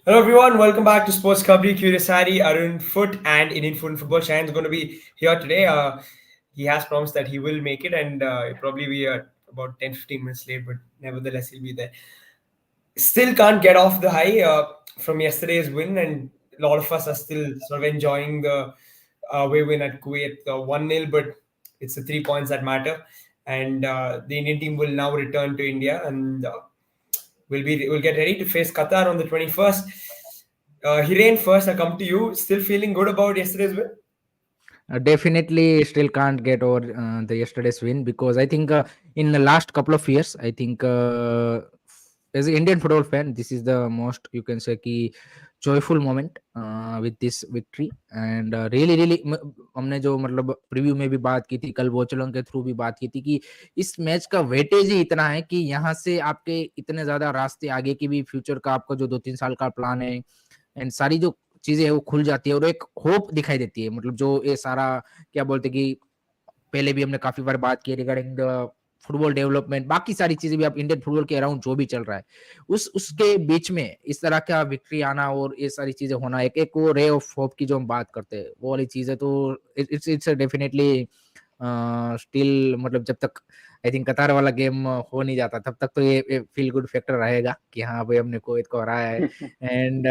Hello everyone, welcome back to Sports Kabri. Curious Hari, Arun Foot, and Indian Food and Football. Shahan's going to be here today. He has promised that he will make it, and he'll probably be about 10-15 minutes late, but nevertheless, he'll be there. Still can't get off the high from yesterday's win, and a lot of us are still sort of enjoying the away win at Kuwait 1-0, but it's the 3 points that matter. And the Indian team will now return to India, and we'll get ready to face Qatar on the 21st. Hiren, first I come to you. Still feeling good about yesterday's win? Definitely still can't get over the yesterday's win because I think in the last couple of years, I think as an Indian football fan, this is the most you can say कि joyful moment with this victory and really हमने जो मतलब preview में भी बात की थी कल वोचलों के थ्रू भी बात की थी कि इस मैच का वेटेज ही इतना है कि यहाँ से आपके इतने ज्यादा रास्ते आगे की भी फ्यूचर का आपका जो 2-3 साल का प्लान है एंड सारी जो चीजें है वो खुल जाती है और एक होप दिखाई देती है मतलब जो ये सारा क्या बोलते कि पहले भी हमने काफी बार बात की रिगार्डिंग द फुटबॉल डेवलपमेंट बाकी सारी चीजें भी आप इंडियन फुटबॉल के अराउंड जो भी चल रहा है उसके बीच में इस तरह का विक्ट्री आना और ये सारी चीजें होना एक एक वो रे ऑफ होप की जो हम बात करते हैं वो वाली चीज है तो इट्स डेफिनेटली स्टिल मतलब जब तक आई थिंक कतार वाला गेम हो नहीं जाता तब तक तो ये फील गुड फैक्टर रहेगा कि हाँ भाई हमने कुवैत को हराया है एंड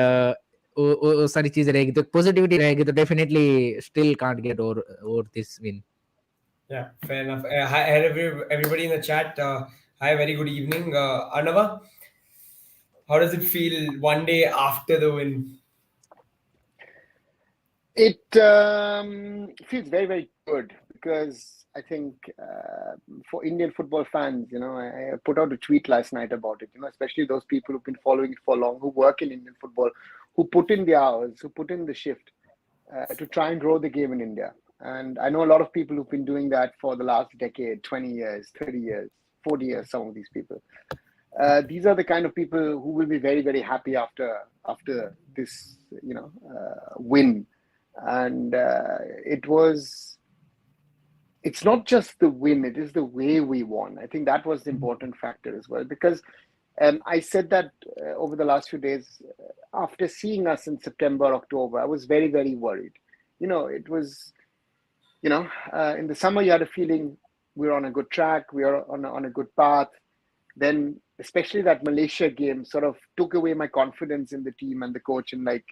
वो सारी चीजें रहेगी तो पॉजिटिविटी रहेगी तो डेफिनेटली स्टिल कांट गेट और this win Yeah, fair enough. Hi, everybody in the chat. Hi, very good evening. Arnava, how does it feel one day after the win? It feels very, very good because I think for Indian football fans, I put out a tweet last night about it, especially those people who've been following it for long, who work in Indian football, who put in the hours, who put in the shift to try and grow the game in India. And I know a lot of people who've been doing that for the last decade, 20 years, 30 years, 40 years, some of these people. These are the kind of people who will be very, very happy after this, win. And it's not just the win, it is the way we won. I think that was the important factor as well, because I said that over the last few days, after seeing us in September, October, I was very, very worried. It was, in the summer, you had a feeling we were on a good track, we are on a good path. Then, especially that Malaysia game sort of took away my confidence in the team and the coach, and like,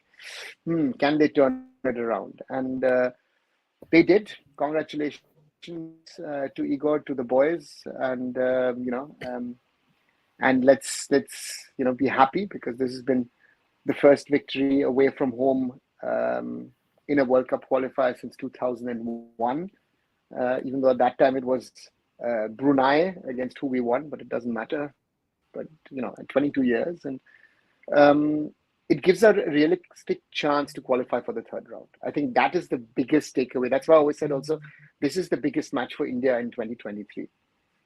can they turn it around? And they did. Congratulations to Igor, to the boys, and and let's be happy because this has been the first victory away from home in a World Cup qualifier since 2001. Even though at that time it was Brunei against who we won, but it doesn't matter. But 22 years, and it gives a realistic chance to qualify for the third round. I think that is the biggest takeaway. That's why I always said also this is the biggest match for India in 2023.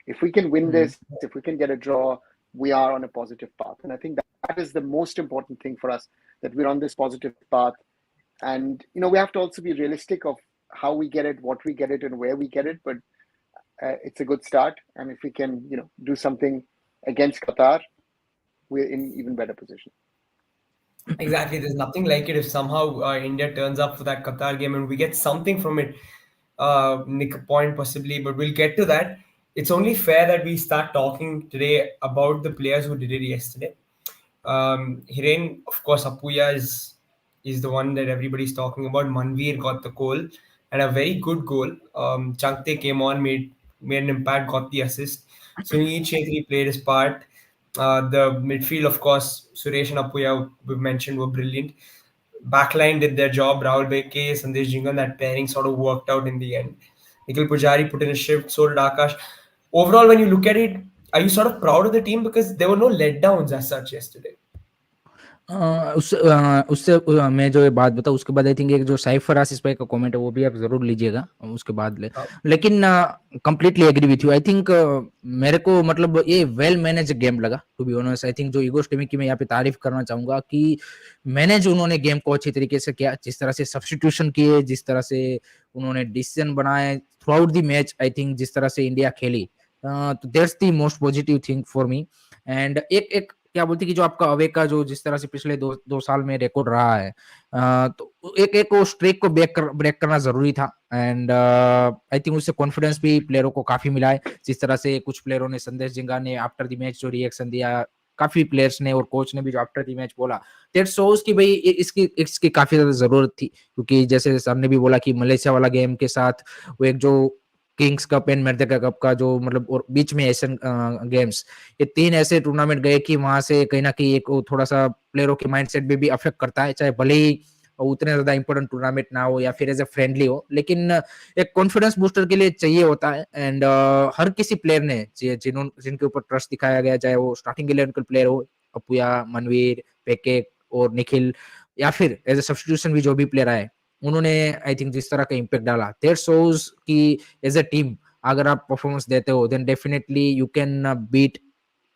If we can win this, if we can get a draw, we are on a positive path. And I think that is the most important thing for us, that we're on this positive path. And we have to also be realistic of how we get it, what we get it, and where we get it. But it's a good start, and if we can do something against Qatar, we're in even better position. Exactly. There's nothing like it if somehow India turns up for that Qatar game and we get something from it, nick a point possibly, but we'll get to that. It's only fair that we start talking today about the players who did it yesterday. Hiren, of course, Apuya is the one that everybody's talking about. Manveer got the goal and a very good goal. Chankte came on, made an impact, got the assist. Sunil Chhetri played his part. The midfield, of course, Suresh and Apuya we mentioned were brilliant. Backline did their job. Rahul Beke, Sandesh Jingan, that pairing sort of worked out in the end. Nikhil Pujari put in a shift, so did Akash. Overall, when you look at it, are you sort of proud of the team because there were no letdowns as such yesterday? उससे मैं जो ये बात बताऊँ उसके बाद I think एक जो साइफर आसिस भाई का कमेंट है वो भी आप जरूर लीजिएगा उसके बाद लेकिन completely agree with you I think मेरे को मतलब ये वेल मैनेज गेम लगा to be honest I think जो ईगो स्टीमिंग की मैं यहाँ पे तारीफ करना चाहूंगा कि मैनेज उन्होंने गेम को अच्छी तरीके से किया जिस तरह से सब्स्टिट्यूशन किए जिस तरह से उन्होंने डिसीजन बनाए through out the match I think जिस तरह से इंडिया खेली तो that's the most positive thing for me and एक क्या बोलते हैं कि जो आपका अवे का जो जिस तरह से पिछले 2 साल में रिकॉर्ड रहा है, तो एक वो स्ट्रेक को ब्रेक करना ज़रूरी था। एंड आई थिंक उससे कॉन्फिडेंस भी प्लेयरों को काफ़ी मिला है। जिस तरह से कुछ प्लेयरों ने, संदेश जिंगा ने आफ्टर द मैच जो रिएक्शन दिया, काफ़ी प्लेयर्स ने और कोच ने भी जो आफ्टर द मैच बोला, दैट शोज़ कि भई इसकी इसकी काफ़ी ज़्यादा ज़रूरत थी। क्योंकि जैसे सर ने भी बोला कि मलेशिया वाला गेम के साथ वो एक जो किंग्स कप एंड मर्देका कप का जो मतलब और बीच में एशियन गेम्स, ये 3 ऐसे टूर्नामेंट गए कि वहाँ से कहीं न कहीं एक वो थोड़ा-सा प्लेयरों के माइंडसेट में भी अफ़ेक्ट करता है, चाहे भले ही उतने ज़्यादा इम्पोर्टेंट टूर्नामेंट ना हो या फिर एज़ अ फ्रेंडली हो, लेकिन एक कॉन्फिडेंस बूस्टर के लिए चाहिए होता है। एंड हर किसी प्लेयर ने जिनके ऊपर ट्रस्ट दिखाया गया, चाहे वो स्टार्टिंग 11 के प्लेयर हो, अपुया, मनवीर, पेके और निखिल, या फिर एज़ अ सब्स्टिट्यूशन भी जो भी प्लेयर आए, उन्होंने आई थिंक जिस तरह का इम्पैक्ट डाला, दैट शोज़ कि एज़ अ टीम अगर आप परफॉर्मेंस देते हो, then definitely you can beat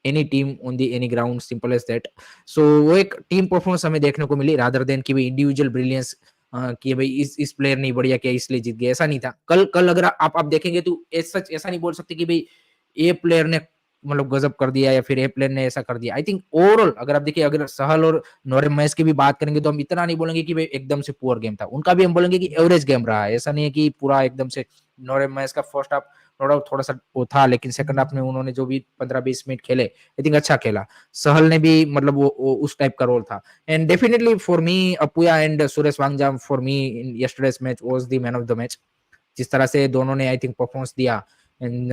any team on the any ground, simple as that. So वो एक टीम परफॉर्मेंस हमें देखने को मिली, रादर देन कि भाई इंडिविजुअल ब्रिलियंस, कि भाई इस प्लेयर नहीं बढ़िया किया इसलिए जीत गया, ऐसा नहीं था। कल कल अगर आप देखेंगे तो सच ऐसा नहीं बोल सकते कि भाई ये प्लेयर ने मतलब गजब कर दिया या फिर ए प्लेयर ने ऐसा कर दिया। आई थिंक ओवरऑल अगर आप देखिए, अगर सहल और नोरेम मैच की भी बात करेंगे तो हम इतना नहीं बोलेंगे कि भाई एकदम से पुअर गेम था, उनका भी हम बोलेंगे कि एवरेज गेम रहा है। ऐसा नहीं है कि पूरा एकदम से, नोरेम मैच का फर्स्ट हाफ थोड़ा सा वो था, लेकिन सेकंड हाफ में उन्होंने जो भी 15-20 मिनट खेले, आई थिंक अच्छा खेला। सहल ने भी मतलब वो उस टाइप का रोल था। And definitely for me, Apuia and Suresh Wangjam for me in yesterday's match was the man of the match. जिस तरह से दोनों ने आई थिंक परफॉर्मेंस दिया। एंड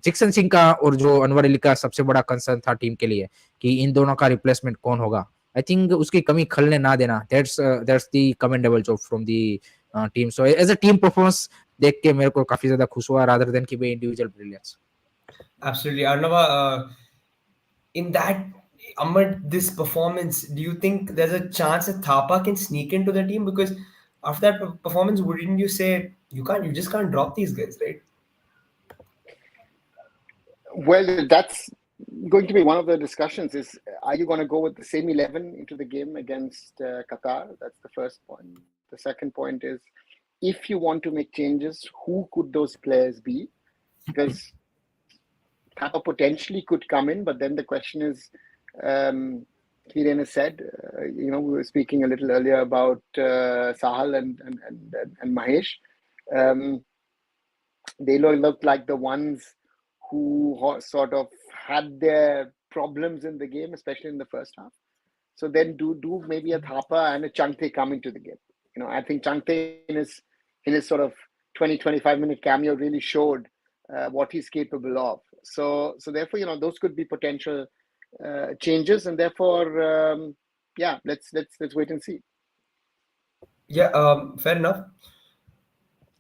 जिक्सन सिंह का और जो अनवर अली का सबसे बड़ा कंसर्न था टीम के लिए कि इन दोनों का रिप्लेसमेंट कौन होगा। आई थिंक उसकी कमी खलने ना देना, that's the commendable job from the team. So as a team performance देख के मेरे को काफी ज्यादा खुश हुआ, रादर देन कि भाई individual brilliance. Absolutely. Arnava, in that, amid this performance, do you think there's a chance that Thapa can sneak into the team? Because after that performance, wouldn't you say you just can't drop these guys, right? Well, that's going to be one of the discussions is, are you going to go with the same 11 into the game against Qatar? That's the first point. The second point is, if you want to make changes, who could those players be? Because Kappa potentially could come in, but then the question is, Hiren has said, we were speaking a little earlier about Sahal and Mahesh. They looked like the ones who sort of had their problems in the game, especially in the first half. So then do maybe a Thapa and a Changte come into the game. I think Changte in his sort of 20-25 minute cameo really showed what he's capable of. So therefore, those could be potential changes, and therefore, let's wait and see. Yeah, fair enough.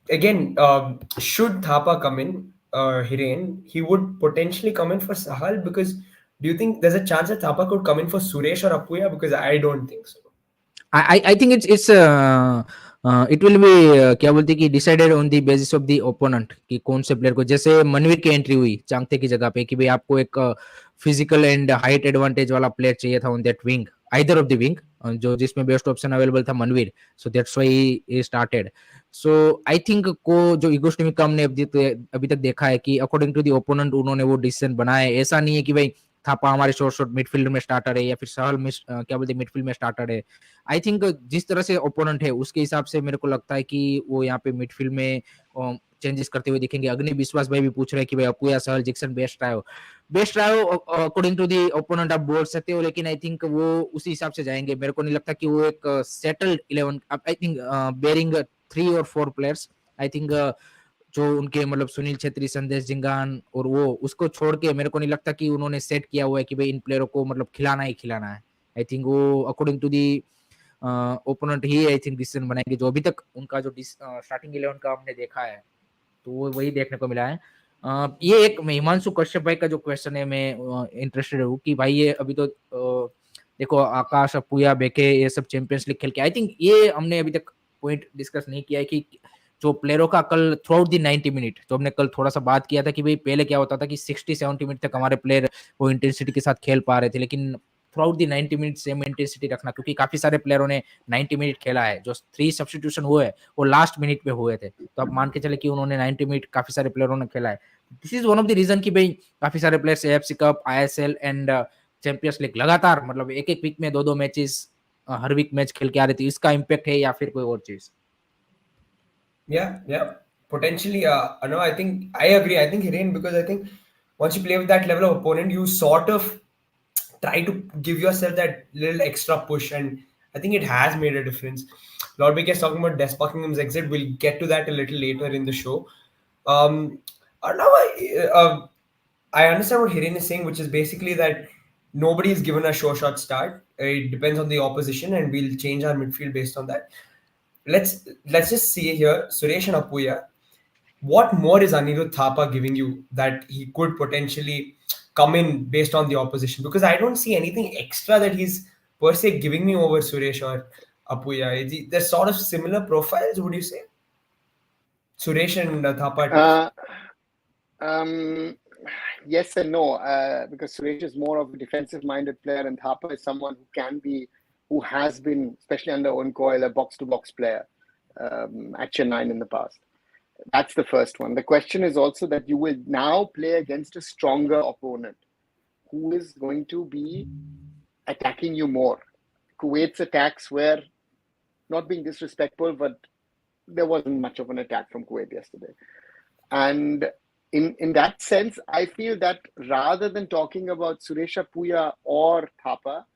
Again, should Thapa come in, Hiren, he would potentially come in for Sahal, because do you think there's a chance that Thapa could come in for Suresh or Apuya? Because I don't think so. I think it's it will be क्या बोलते हैं कि decided on the basis of the opponent कि कौन से player को, जैसे मनवीर की एंट्री हुई चांगते की जगह पे कि भाई आपको एक फिजिकल एंड हाइट एडवांटेज वाला प्लेयर चाहिए था on that wing, either of the wing, जो जिसमें बेस्ट ऑप्शन अवेलेबल था Manvir. So that's why he started. So I think को जो इगो स्टिमिक हमने अभी तक देखा है कि अकॉर्डिंग टू द ओपोनेंट उन्होंने वो डिसीजन बनाया है। ऐसा नहीं है कि भाई थापा हमारे शॉर्ट मिडफील्ड में स्टार्टर है या फिर सहल क्या बोलते हैं मिडफील्ड में स्टार्टर है। आई थिंक जिस तरह से ओपोनेंट है उसके हिसाब से मेरे को लगता है कि वो यहाँ पे मिडफील्ड में चेंजेस करते हुए दिखेंगे। अग्नि विश्वास भाई भी पूछ रहे हैं कि भाई अपुया सहल जिक्सन बेस्ट रहा हो अकॉर्डिंग टू दी ओपोनेंट आप बोल सकते हो, लेकिन आई थिंक वो उसी हिसाब से जाएंगे। मेरे को नहीं लगता कि वो एक सेटल्ड 11, आई थिंक बेरिंग 3 और 4 प्लेयर्स, आई थिंक जो उनके मतलब सुनील छेत्री, संदेश जिंगान और वो उसको छोड़ के मेरे को नहीं लगता कि उन्होंने सेट किया हुआ है कि भाई इन प्लेयरों को मतलब खिलाना ही खिलाना है। आई थिंक वो अकॉर्डिंग टू दी ओपोनेंट ही आई थिंक डिसीजन बनाएंगे। जो अभी तक उनका जो स्टार्टिंग 11 का हमने देखा है तो वो वही देखने को मिला है। ये एक हिमांशु कश्यप भाई का जो क्वेश्चन है, मैं इंटरेस्टेड हूँ कि भाई ये अभी तो देखो आकाश अपुया बेके ये सब चैंपियंस लीग खेल के, आई थिंक ये हमने अभी तक पॉइंट डिस्कस नहीं किया है कि जो प्लेयरों का कल थ्रू आउट दी 90 मिनट, जो हमने कल थोड़ा सा बात किया था कि भाई पहले क्या होता था कि 60-70 मिनट तक हमारे प्लेयर वो इंटेंसिटी के साथ खेल पा रहे थे, लेकिन through out the 90 minute same intensity रखना, क्योंकि काफी सारे प्लेयरों ने 90 मिनट खेला है। जो 3 सब्स्टिट्यूशन हुए वो लास्ट मिनट पे हुए थे, तो आप मान के चले कि उन्होंने 90 मिनट काफी सारे प्लेयरों ने खेला है। This is one of the reason कि भाई काफी सारे players AFC cup, ISL and champions league लगातार मतलब एक एक वीक में दो दो मैचेस हर वीक मैच खेल के आ रही थी, इसका इम्पैक्ट है या फिर कोई और चीज? Yeah, potentially. No, I think I agree. I think Hiren, because I think once you play with that level of opponent, you sort of try to give yourself that little extra push, and I think it has made a difference. Lord Big is talking about Des Buckingham's exit. We'll get to that a little later in the show. Now I understand what Hiren is saying, which is basically that nobody is given a sure shot start. It depends on the opposition, and we'll change our midfield based on that. Let's just see here, Suresh and Apuya. What more is Anirudh Thapa giving you that he could potentially come in based on the opposition? Because I don't see anything extra that he's per se giving me over Suresh or Apuya. They're sort of similar profiles, would you say? Suresh and Thapa at least. Uh, um, yes and no, because Suresh is more of a defensive-minded player, and Thapa is someone who has been, especially under Owen Coyle, a box-to-box player at Chennai in the past. That's the first one. The question is also that you will now play against a stronger opponent who is going to be attacking you more. Kuwait's attacks were, not being disrespectful, but there wasn't much of an attack from Kuwait yesterday. And in that sense, I feel that rather than talking about Suresh Apuya or Thapa,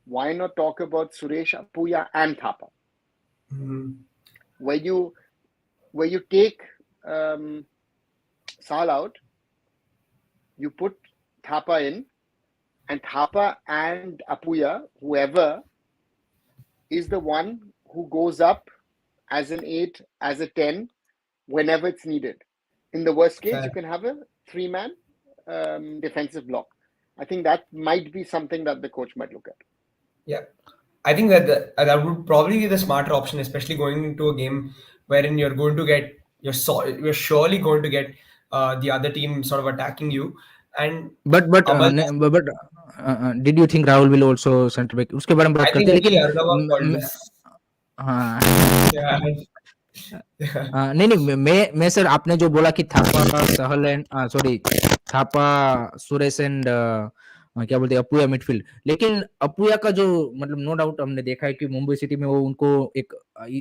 why not talk about Suresh Apuya and Thapa? Mm-hmm. Where you take Sal out, you put Thapa in, and Thapa and Apuya, whoever, is the one who goes up as an 8, as a 10, whenever it's needed. In the worst case, Fair. you can have a 3-man defensive block. I think that might be something that the coach might look at. Yeah, I think that would probably be the smarter option, especially going into a game wherein you're going to get you're surely going to get the other team sort of attacking you. And but Amal, did you think Rahul will also center back? उसके बारे में बात I think करते हैं, actually लेकिन Arnava called this. हाँ Yeah. नहीं नहीं, मैं सर, आपने जो बोला कि Thapa Sahal and sorry Thapa Suresh and क्या बोलते हैं अपुया मिडफील्ड, लेकिन अपुया का जो मतलब नो डाउट हमने देखा है कि मुंबई सिटी में वो उनको एक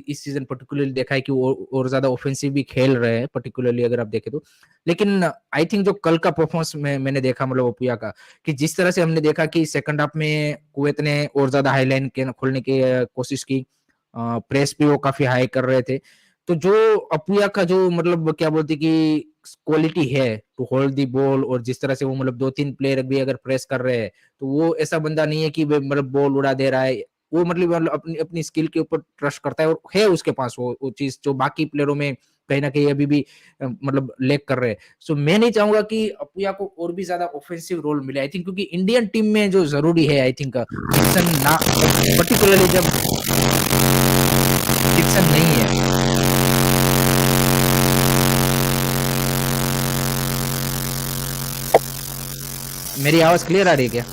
इस सीजन पर्टिकुलरली देखा है कि वो और ज्यादा ऑफेंसिव भी खेल रहे हैं पर्टिकुलरली अगर आप देखें तो। लेकिन आई थिंक जो कल का परफॉर्मेंस में मैंने देखा मतलब अपुया का, कि जिस तरह से हमने देखा कि सेकंड हाफ में कुवैत ने और ज्यादा हाई लाइन खोलने की कोशिश की, प्रेस भी वो काफी हाई कर रहे थे, तो जो अपुया का जो मतलब क्या बोलते कि क्वालिटी है टू होल्ड दी बॉल, और जिस तरह से वो मतलब 2-3 प्लेयर भी अगर प्रेस कर रहे हैं तो वो ऐसा बंदा नहीं है कि मतलब बॉल उड़ा दे रहा है, वो मतलब अपनी अपनी स्किल के ऊपर ट्रस्ट करता है, और है उसके पास वो चीज जो बाकी प्लेयरों में कहीं ना कहीं अभी भी मतलब लेक कर रहे हैं। सो मैं नहीं चाहूंगा कि अपुया को और भी ज्यादा ऑफेंसिव रोल मिले, आई थिंक, क्योंकि इंडियन टीम में जो जरूरी है, आई थिंक डिक्सन ना पर्टिकुलरली जब डिक्सन नहीं है। मेरी आवाज क्लियर आ रही है क्या?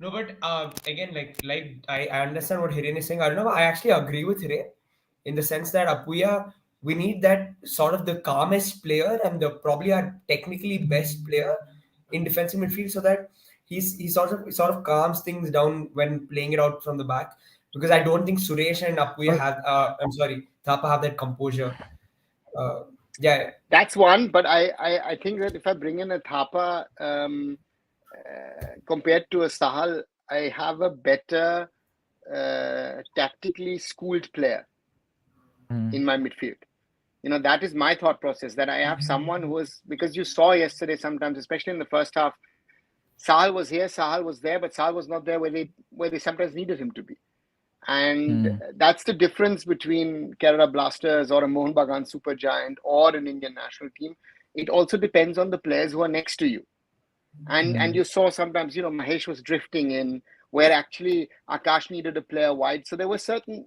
No, but again, I understand what Hiren is saying. I don't know. I actually agree with Hiren in the sense that Apuya, we need that sort of the calmest player and the probably our technically best player in defensive midfield, so that he sort of calms things down when playing it out from the back. Because I don't think Suresh and Apuya have. I'm sorry, Thapa have that composure. Yeah. That's one, but I think that if I bring in a Thapa compared to a Sahal, I have a better tactically schooled player in my midfield. You know, that is my thought process, that I have someone who is, because you saw yesterday sometimes, especially in the first half, Sahal was here, Sahal was there, but Sahal was not there where they sometimes needed him to be. And that's the difference between Kerala Blasters or a Mohun Bagan Super Giant or an Indian national team. It also depends on the players who are next to you. And you saw sometimes, you know, Mahesh was drifting in where actually Akash needed a player wide. So there were certain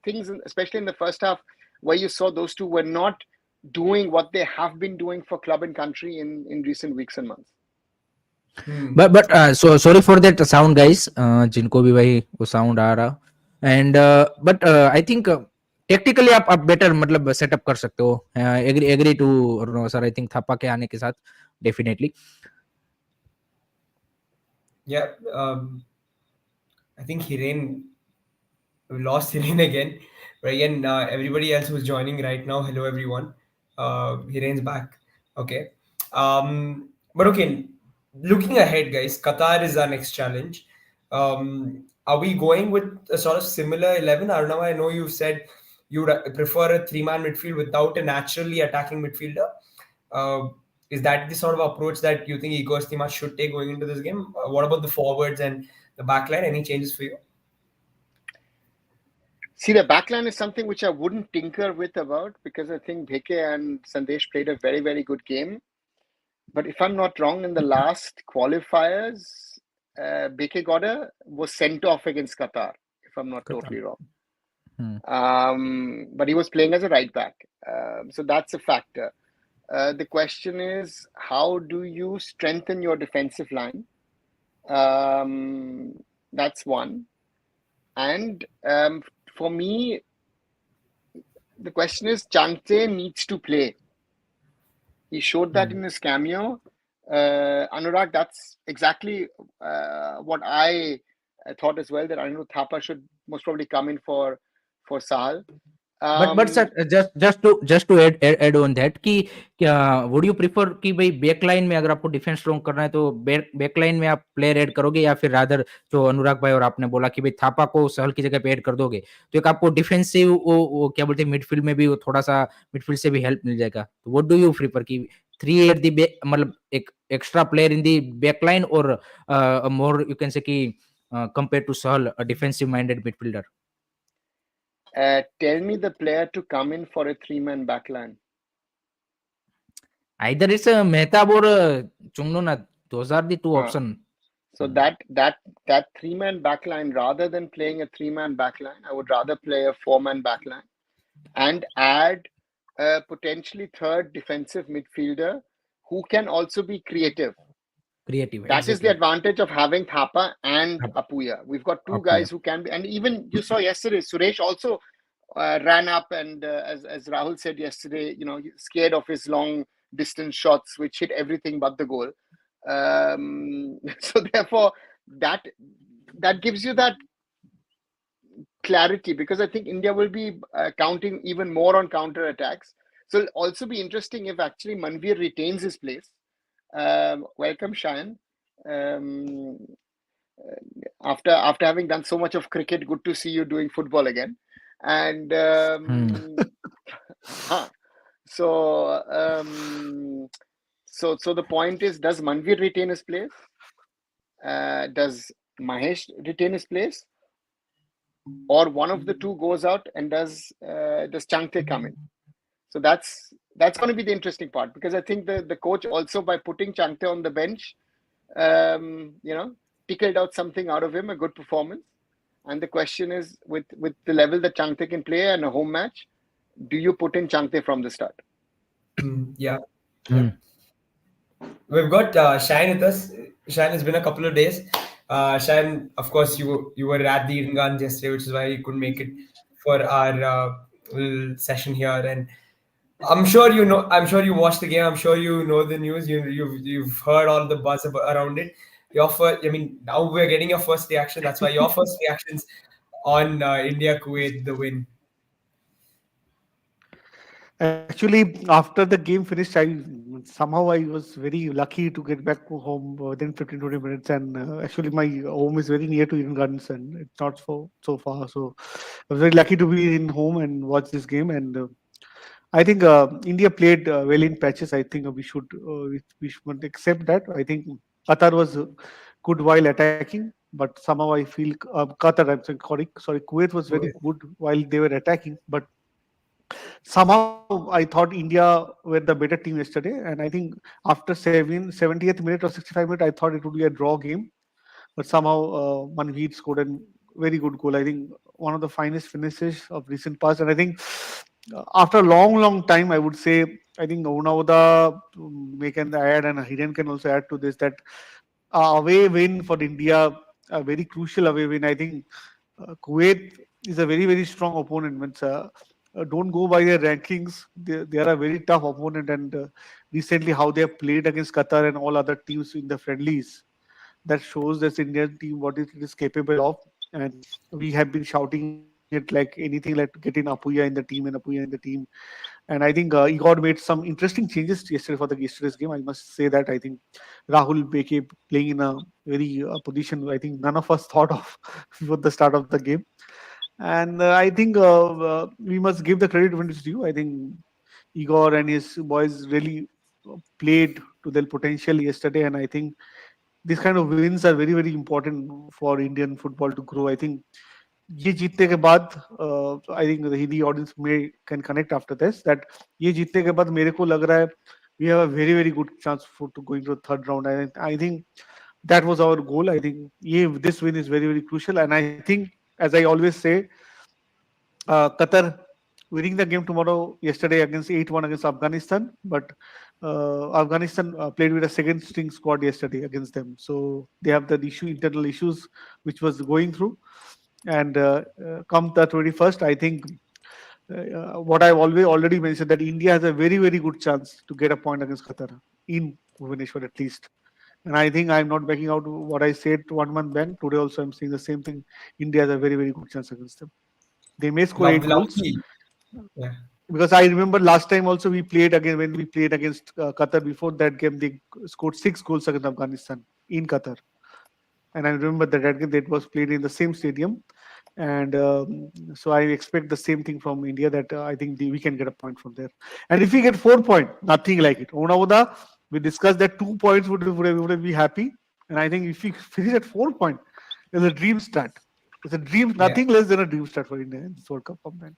things, especially in the first half, where you saw those two were not doing what they have been doing for club and country in recent weeks and months. But so sorry for that sound guys, जिनको भी भाई वो sound आ रहा, and but I think tactically आप better मतलब setup कर सकते हो. Agree agree to sir. I think Thapa के आने के साथ definitely. Yeah, I think Hiren, we lost Hiren again. But again, everybody else who's joining right now, hello everyone. Hiren's back. Okay. But okay, looking ahead, guys, Qatar is our next challenge. Are we going with a sort of similar 11? Arnav, I know you said you would prefer a three-man midfield without a naturally attacking midfielder. Uh, is that the sort of approach that you think Igor Stimac should take going into this game? What about the forwards and the backline? Any changes for you? See, the backline is something which I wouldn't tinker with about because I think Bheke and Sandesh played a very, very good game. But if I'm not wrong, in the last qualifiers, Bheke Goda was sent off against Qatar, if I'm not totally wrong. But he was playing as a right back. So that's a factor. The question is, how do you strengthen your defensive line? That's one. And for me, the question is, Changte needs to play. He showed that in his cameo. Anurag, that's exactly what I thought as well, that Anirudh Thapa should most probably come in for Sahal. But sir just to add on that कि क्या would you prefer कि भाई backline में अगर आपको defence strong करना है तो बैकलाइन में आप प्लेयर ऐड करोगे या फिर रादर जो अनुराग भाई और आपने बोला कि भाई थापा को सहल की जगह पे ऐड कर दोगे तो एक आपको डिफेंसिव वो क्या बोलते हैं मिडफील्ड में भी वो थोड़ा सा मिडफील्ड से भी हेल्प मिल जाएगा. तो व्हाट डू यू प्रिफर कि थ्री एट दी मतलब एक extra player in the backline और मोर यू कैन से कि compare to Sahal defensive minded midfielder. Tell me the player to come in for a three-man backline. Either it's a Mehtab or Chungnona. Those are the two options. So that three-man backline, rather than playing a three-man backline, I would rather play a four-man backline and add a potentially third defensive midfielder who can also be creative. That is the advantage of having Thapa and Apuya. We've got two guys who can be, and even you saw yesterday, Suresh also ran up and, as Rahul said yesterday, scared of his long distance shots, which hit everything but the goal. So therefore, that gives you that clarity, because I think India will be counting even more on counter attacks. So it'll also be interesting if actually Manveer retains his place. Welcome, Shayan. After having done so much of cricket, good to see you doing football again. And so the point is, does Manveer retain his place? Does Mahesh retain his place? Or one of the two goes out, and does Changte come in? So that's going to be the interesting part, because I think the coach also, by putting Changte on the bench, tickled out something out of him, a good performance. And the question is, with the level that Changte can play in a home match, do you put in Changte from the start? Yeah. We've got Shine with us. Shine, it's been a couple of days. Shine, of course, you were at the Eden Gardens yesterday, which is why you couldn't make it for our little session here. And I'm sure you know. I'm sure you watched the game. I'm sure you know the news. You've heard all the buzz around it. Your first, I mean, now we're getting your first reaction. That's why your first reactions on India Kuwait, the win. Actually, after the game finished, I was very lucky to get back home within 15-20 minutes. And actually, my home is very near to Eden Gardens, and it's not so far. So I was very lucky to be in home and watch this game. And I think India played well in patches. I think we should accept that. I think Qatar was good while attacking, but somehow I feel Qatar. I'm sorry, Kuwait was very good while they were attacking, but somehow I thought India were the better team yesterday. And I think after 70th minute or 65 minute, I thought it would be a draw game. But somehow Manveer scored a very good goal. I think one of the finest finishes of recent past. And I think after a long time, I would say, I think Unauda can add, and Hiren can also add to this, that away win for India, a very crucial away win. I think Kuwait is a very, very strong opponent. Means, don't go by their rankings. They are a very tough opponent. And recently, how they have played against Qatar and all other teams in the friendlies, that shows this Indian team what it is capable of. And we have been shouting it like anything, like getting Apuya in the team and Apuya in the team. And I think Igor made some interesting changes yesterday for the yesterday's game. I must say that I think Rahul Beke playing in a very position I think none of us thought of before the start of the game. And I think we must give the credit when it's due. I think Igor and his boys really played to their potential yesterday, and I think these kind of wins are very, very important for Indian football to grow. I think ये जीतने के बाद I think the Hindi audience may can connect after this that ये जीतने के बाद मेरे को लग रहा है we have a very, very good chance for to going to the third round. I think that was our goal. I think this win is very, very crucial, and I think as I always say, Qatar winning the game tomorrow yesterday against 8-1 against Afghanistan, but Afghanistan played with a second string squad yesterday against them, so they have the internal issues which was going through. And come the 21st, I think what I've already mentioned that India has a very, very good chance to get a point against Qatar in Bhubaneswar at least. And I think I'm not backing out what I said 1 month back. Today also I'm saying the same thing. India has a very, very good chance against them. They may score 8 goals. Lovely. Yeah. Because I remember last time also we played again when we played against Qatar. Before that game, they scored 6 goals against Afghanistan in Qatar. And I remember that game that was played in the same stadium. And so I expect the same thing from India that I think we can get a point from there. And if we get 4 points, nothing like it. Oda, we discussed that 2 points would be happy. And I think if we finish at 4 points, it's a dream start. It's a dream, nothing less than a dream start for India in this World Cup campaign.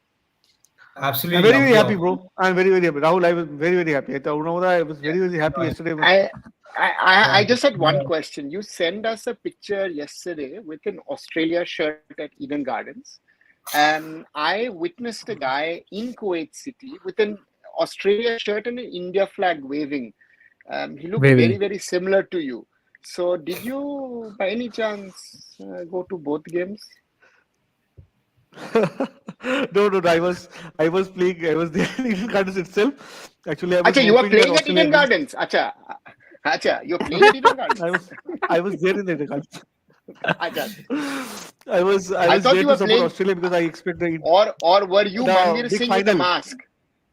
Absolutely. I'm very, very happy, lovely. bro. I'm very, very happy. Rahul, I was very, very happy. I was very, very happy yesterday. I just had one question. You sent us a picture yesterday with an Australia shirt at Eden Gardens, and I witnessed a guy in Kuwait City with an Australia shirt and an India flag waving. He looked very, very similar to you. So, did you, by any chance, go to both games? No. I was playing. I was there in Eden Gardens itself. Actually, I was. Acha, you were playing at Eden Gardens. Acha, you're playing at Eden Gardens. I was there in the Eden Gardens. Acha. I was thought there you were to support playing, Australia because I expect the or were you Manvir Singh with the final. mask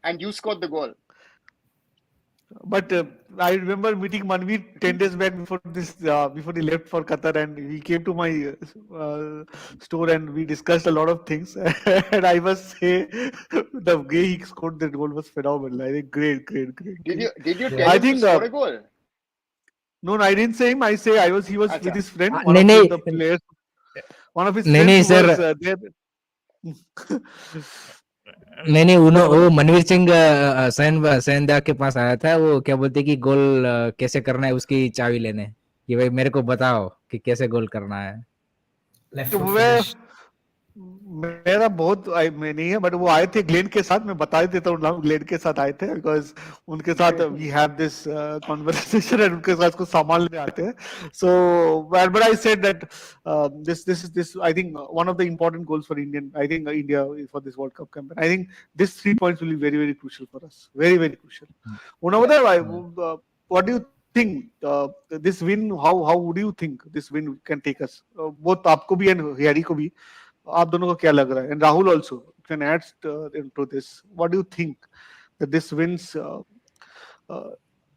and you scored the goal? But I remember meeting Manvir 10 days back before he left for Qatar, and he came to my store and we discussed a lot of things. And I must say, the way he scored that goal was phenomenal. I think great. Did you tell him to score a goal? No, I didn't say him. He was with his friend, one नहीं of नहीं the players. One of his नहीं friends नहीं was sir there. नहीं वो मनवीर सिंह सेंधा के पास आया था. वो क्या बोलते कि गोल कैसे करना है उसकी चाबी लेने कि भाई मेरे को बताओ कि कैसे गोल करना है. Left foot finish. मेरा बहुत मैं नहीं है बट वो आए थे ग्लेन के साथ. मैं बता देता हूँ नाम. ग्लेन के साथ आए थे बिकॉज उनके साथ we have this conversation and उनके साथ को संभालने आते हैं. So but I said that this I think one of the important goals for India for this World Cup campaign. I think these 3 points will be very, very crucial for us. Very, very crucial. What do you think this win? How would you think this win can take us? Both आपको भी and Harry को भी. आप दोनों को क्या लग रहा है? And Rahul also can add into this. What do you think that this wins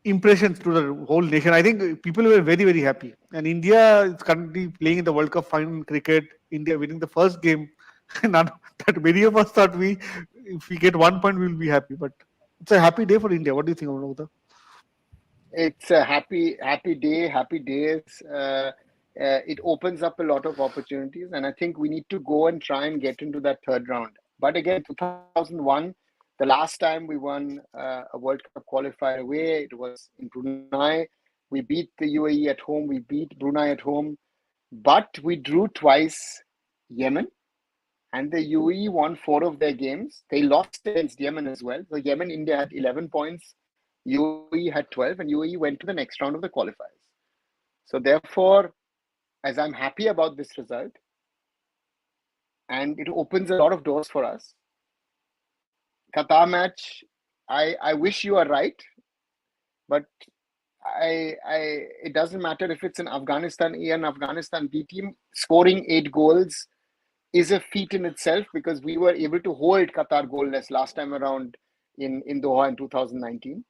impressions to the whole nation? I think people were very, very happy. And India is currently playing in the World Cup final in cricket. India winning the first game. That many of us thought if we get 1 point, we will be happy. But it's a happy day for India. What do you think, Anuradha? It's a happy day, happy days. It opens up a lot of opportunities, and I think we need to go and try and get into that third round. But again, 2001, the last time we won a World Cup qualifier away, it was in Brunei. We beat the UAE at home, we beat Brunei at home, but we drew twice Yemen, and the UAE won 4 of their games. They lost against Yemen as well. So Yemen, India had 11 points, UAE had 12, and UAE went to the next round of the qualifiers. So therefore, as I'm happy about this result, and it opens a lot of doors for us. Qatar match, I wish you are right, but it doesn't matter if it's an Afghanistan A and Afghanistan B team. Scoring 8 goals is a feat in itself, because we were able to hold Qatar goalless last time around in Doha in 2019.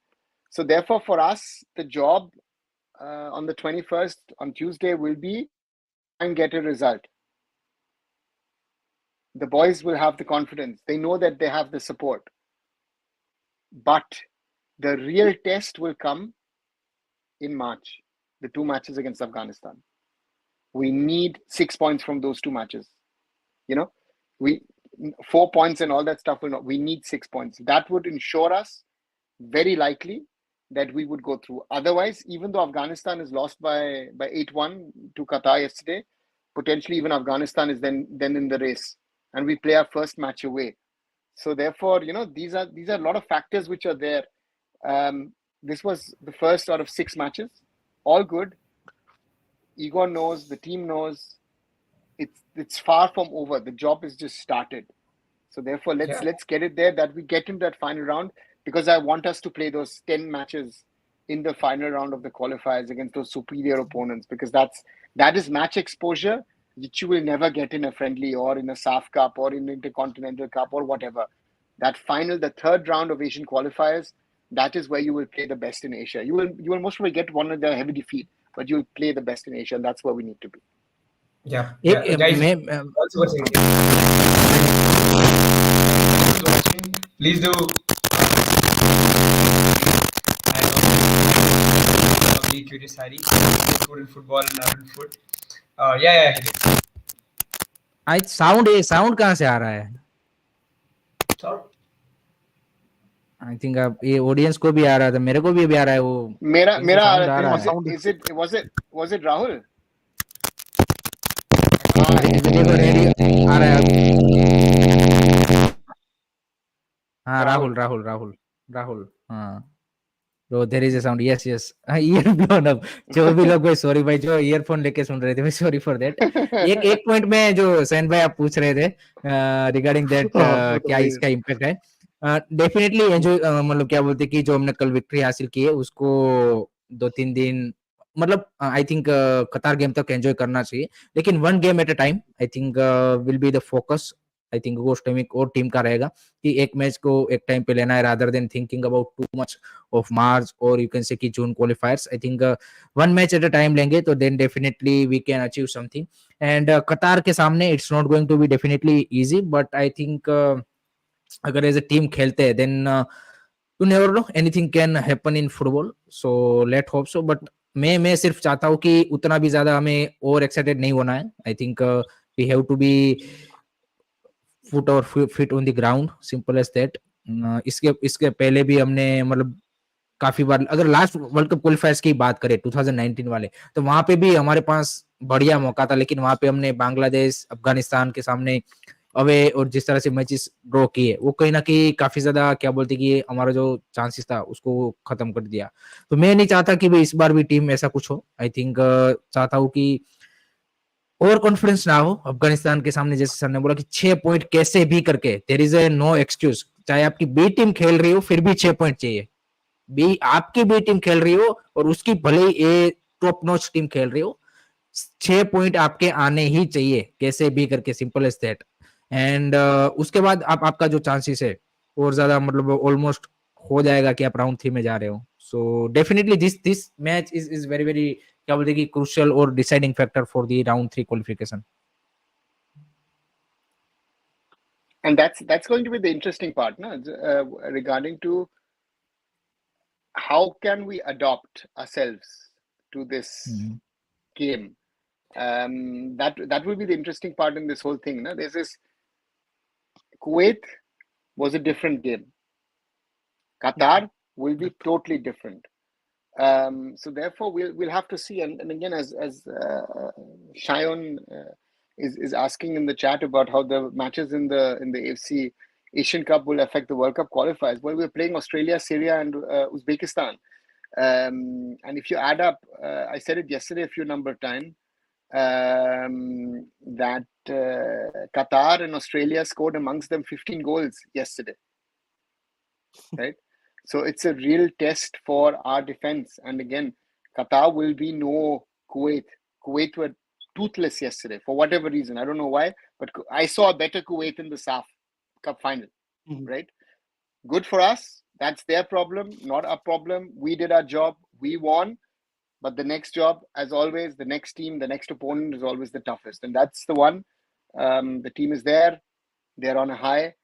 So therefore, for us, the job on the 21st, on Tuesday, will be try and get a result. The boys will have the confidence. They know that they have the support. But the real test will come in March, the 2 matches against Afghanistan. We need 6 points from those 2 matches. We 4 points and all that stuff will not. We need 6 points. That would ensure us, very likely, that we would go through. Otherwise, even though Afghanistan is lost by 8-1 to Qatar yesterday, potentially even Afghanistan is then in the race, and we play our first match away. So therefore, these are a lot of factors which are there. This was the first out of 6 matches, all good. Igor knows, the team knows. It's far from over. The job is just started. So therefore, let's get it there, that we get into that final round, because I want us to play those 10 matches in the final round of the qualifiers against those superior opponents, because that is match exposure which you will never get in a friendly or in a SAF Cup or in Intercontinental Cup or whatever. That final, the third round of Asian qualifiers, that is where you will play the best in Asia. You will most probably get one of the heavy defeat, but you'll play the best in Asia, and that's where we need to be. Yeah, एक guys. मैं Also, please do. Lovely, curious Harry, good in football and not in foot. Yeah. आज sound कहाँ से आ रहा है? I think अब ये audience को भी आ रहा था, मेरे को भी आ रहा है वो मेरा साउंड आ रहा है. was it Rahul? देखो रेडियो आ रहा है. हाँ, राहुल. हाँ, तो there is a sound. Yes earphone. अब जो भी लोग, सॉरी भाई, जो ईयरफोन लेके सुन रहे थे, मैं सॉरी फॉर दैट. एक पॉइंट में जो सैन भाई आप पूछ रहे थे रिगार्डिंग दैट, क्या इसका इम्पैक्ट है. डेफिनेटली एंजॉय, मतलब क्या बोलते कि जो हमने कल विक्ट्री हासिल की है उसको 2-3 दिन, मतलब आई थिंक कतार गेम तक एंजॉय करना चाहिए, लेकिन 1 game at a time I think will be the focus. I think वो टीम का रहेगा कि एक मैच को एक टाइम पे लेना है, rather than thinking about too much of March और यू कैन से कि June qualifiers. I think 1 match at a time लेंगे तो then definitely we can achieve something. And Qatar के सामने it's not going to be definitely easy, but I think अगर as a team खेलते हैं then you never know, anything can happen in football. So let hope so. But मैं सिर्फ चाहता हूँ कि उतना भी ज्यादा हमें ओवर एक्साइटेड नहीं होना है. I think we have to be foot और fit on the ground, simple as that. इसके पहले भी हमने मतलब काफी बार, अगर लास्ट वर्ल्ड कप क्वालिफायर्स की बात करें 2019 वाले, तो वहां पे भी हमारे पास बढ़िया मौका था, लेकिन वहां पे हमने बांग्लादेश, अफगानिस्तान के सामने अवे और जिस तरह से मैचेस ड्रॉ किए, वो कहीं ना कहीं काफी ज्यादा क्या बोलते कि हमारा जो चांसेस था उसको खत्म कर दिया. तो मैं नहीं चाहता कि भाई इस बार भी टीम ऐसा कुछ हो. आई थिंक चाहता हूँ कि ओवर कॉन्फिडेंस ना हो अफगानिस्तान के सामने. जैसे सर ने बोला कि 6 पॉइंट कैसे भी करके, there is a no excuse. चाहे आपकी बी टीम खेल रही हो फिर भी 6 पॉइंट चाहिए. आपकी बी टीम खेल रही हो और उसकी भले ही ए टॉप नॉच टीम खेल रही हो, 6 पॉइंट आपके आने ही चाहिए कैसे भी करके, सिंपल एज दैट. एंड उसके बाद आपका जो चांसेस है और ज्यादा मतलब ऑलमोस्ट हो जाएगा कि आप राउंड 3 में जा रहे हो. So definitely this match is very very क्या बोलते कि क्रूशियल और deciding factor for the round 3 qualification. And that's going to be the interesting part, no? Regarding to how can we adopt ourselves to this game. That will be the interesting part in this whole thing, no? There's this Kuwait was a different game. Qatar will be totally different. So therefore we'll have to see. And again, as Shayon is asking in the chat about how the matches in the AFC Asian Cup will affect the World Cup qualifiers. Well, we're playing Australia, Syria, and Uzbekistan. And if you add up, I said it yesterday a few number of times, that Qatar and Australia scored amongst them 15 goals yesterday, right? So it's a real test for our defense. And again, Qatar will be no Kuwait. Kuwait were toothless yesterday for whatever reason. I don't know why, but I saw a better Kuwait in the SAF Cup final, right? Good for us. That's their problem, not our problem. We did our job. We won. But the next job, as always, the next team, the next opponent is always the toughest. And that's the one. The team is there. They're on a high.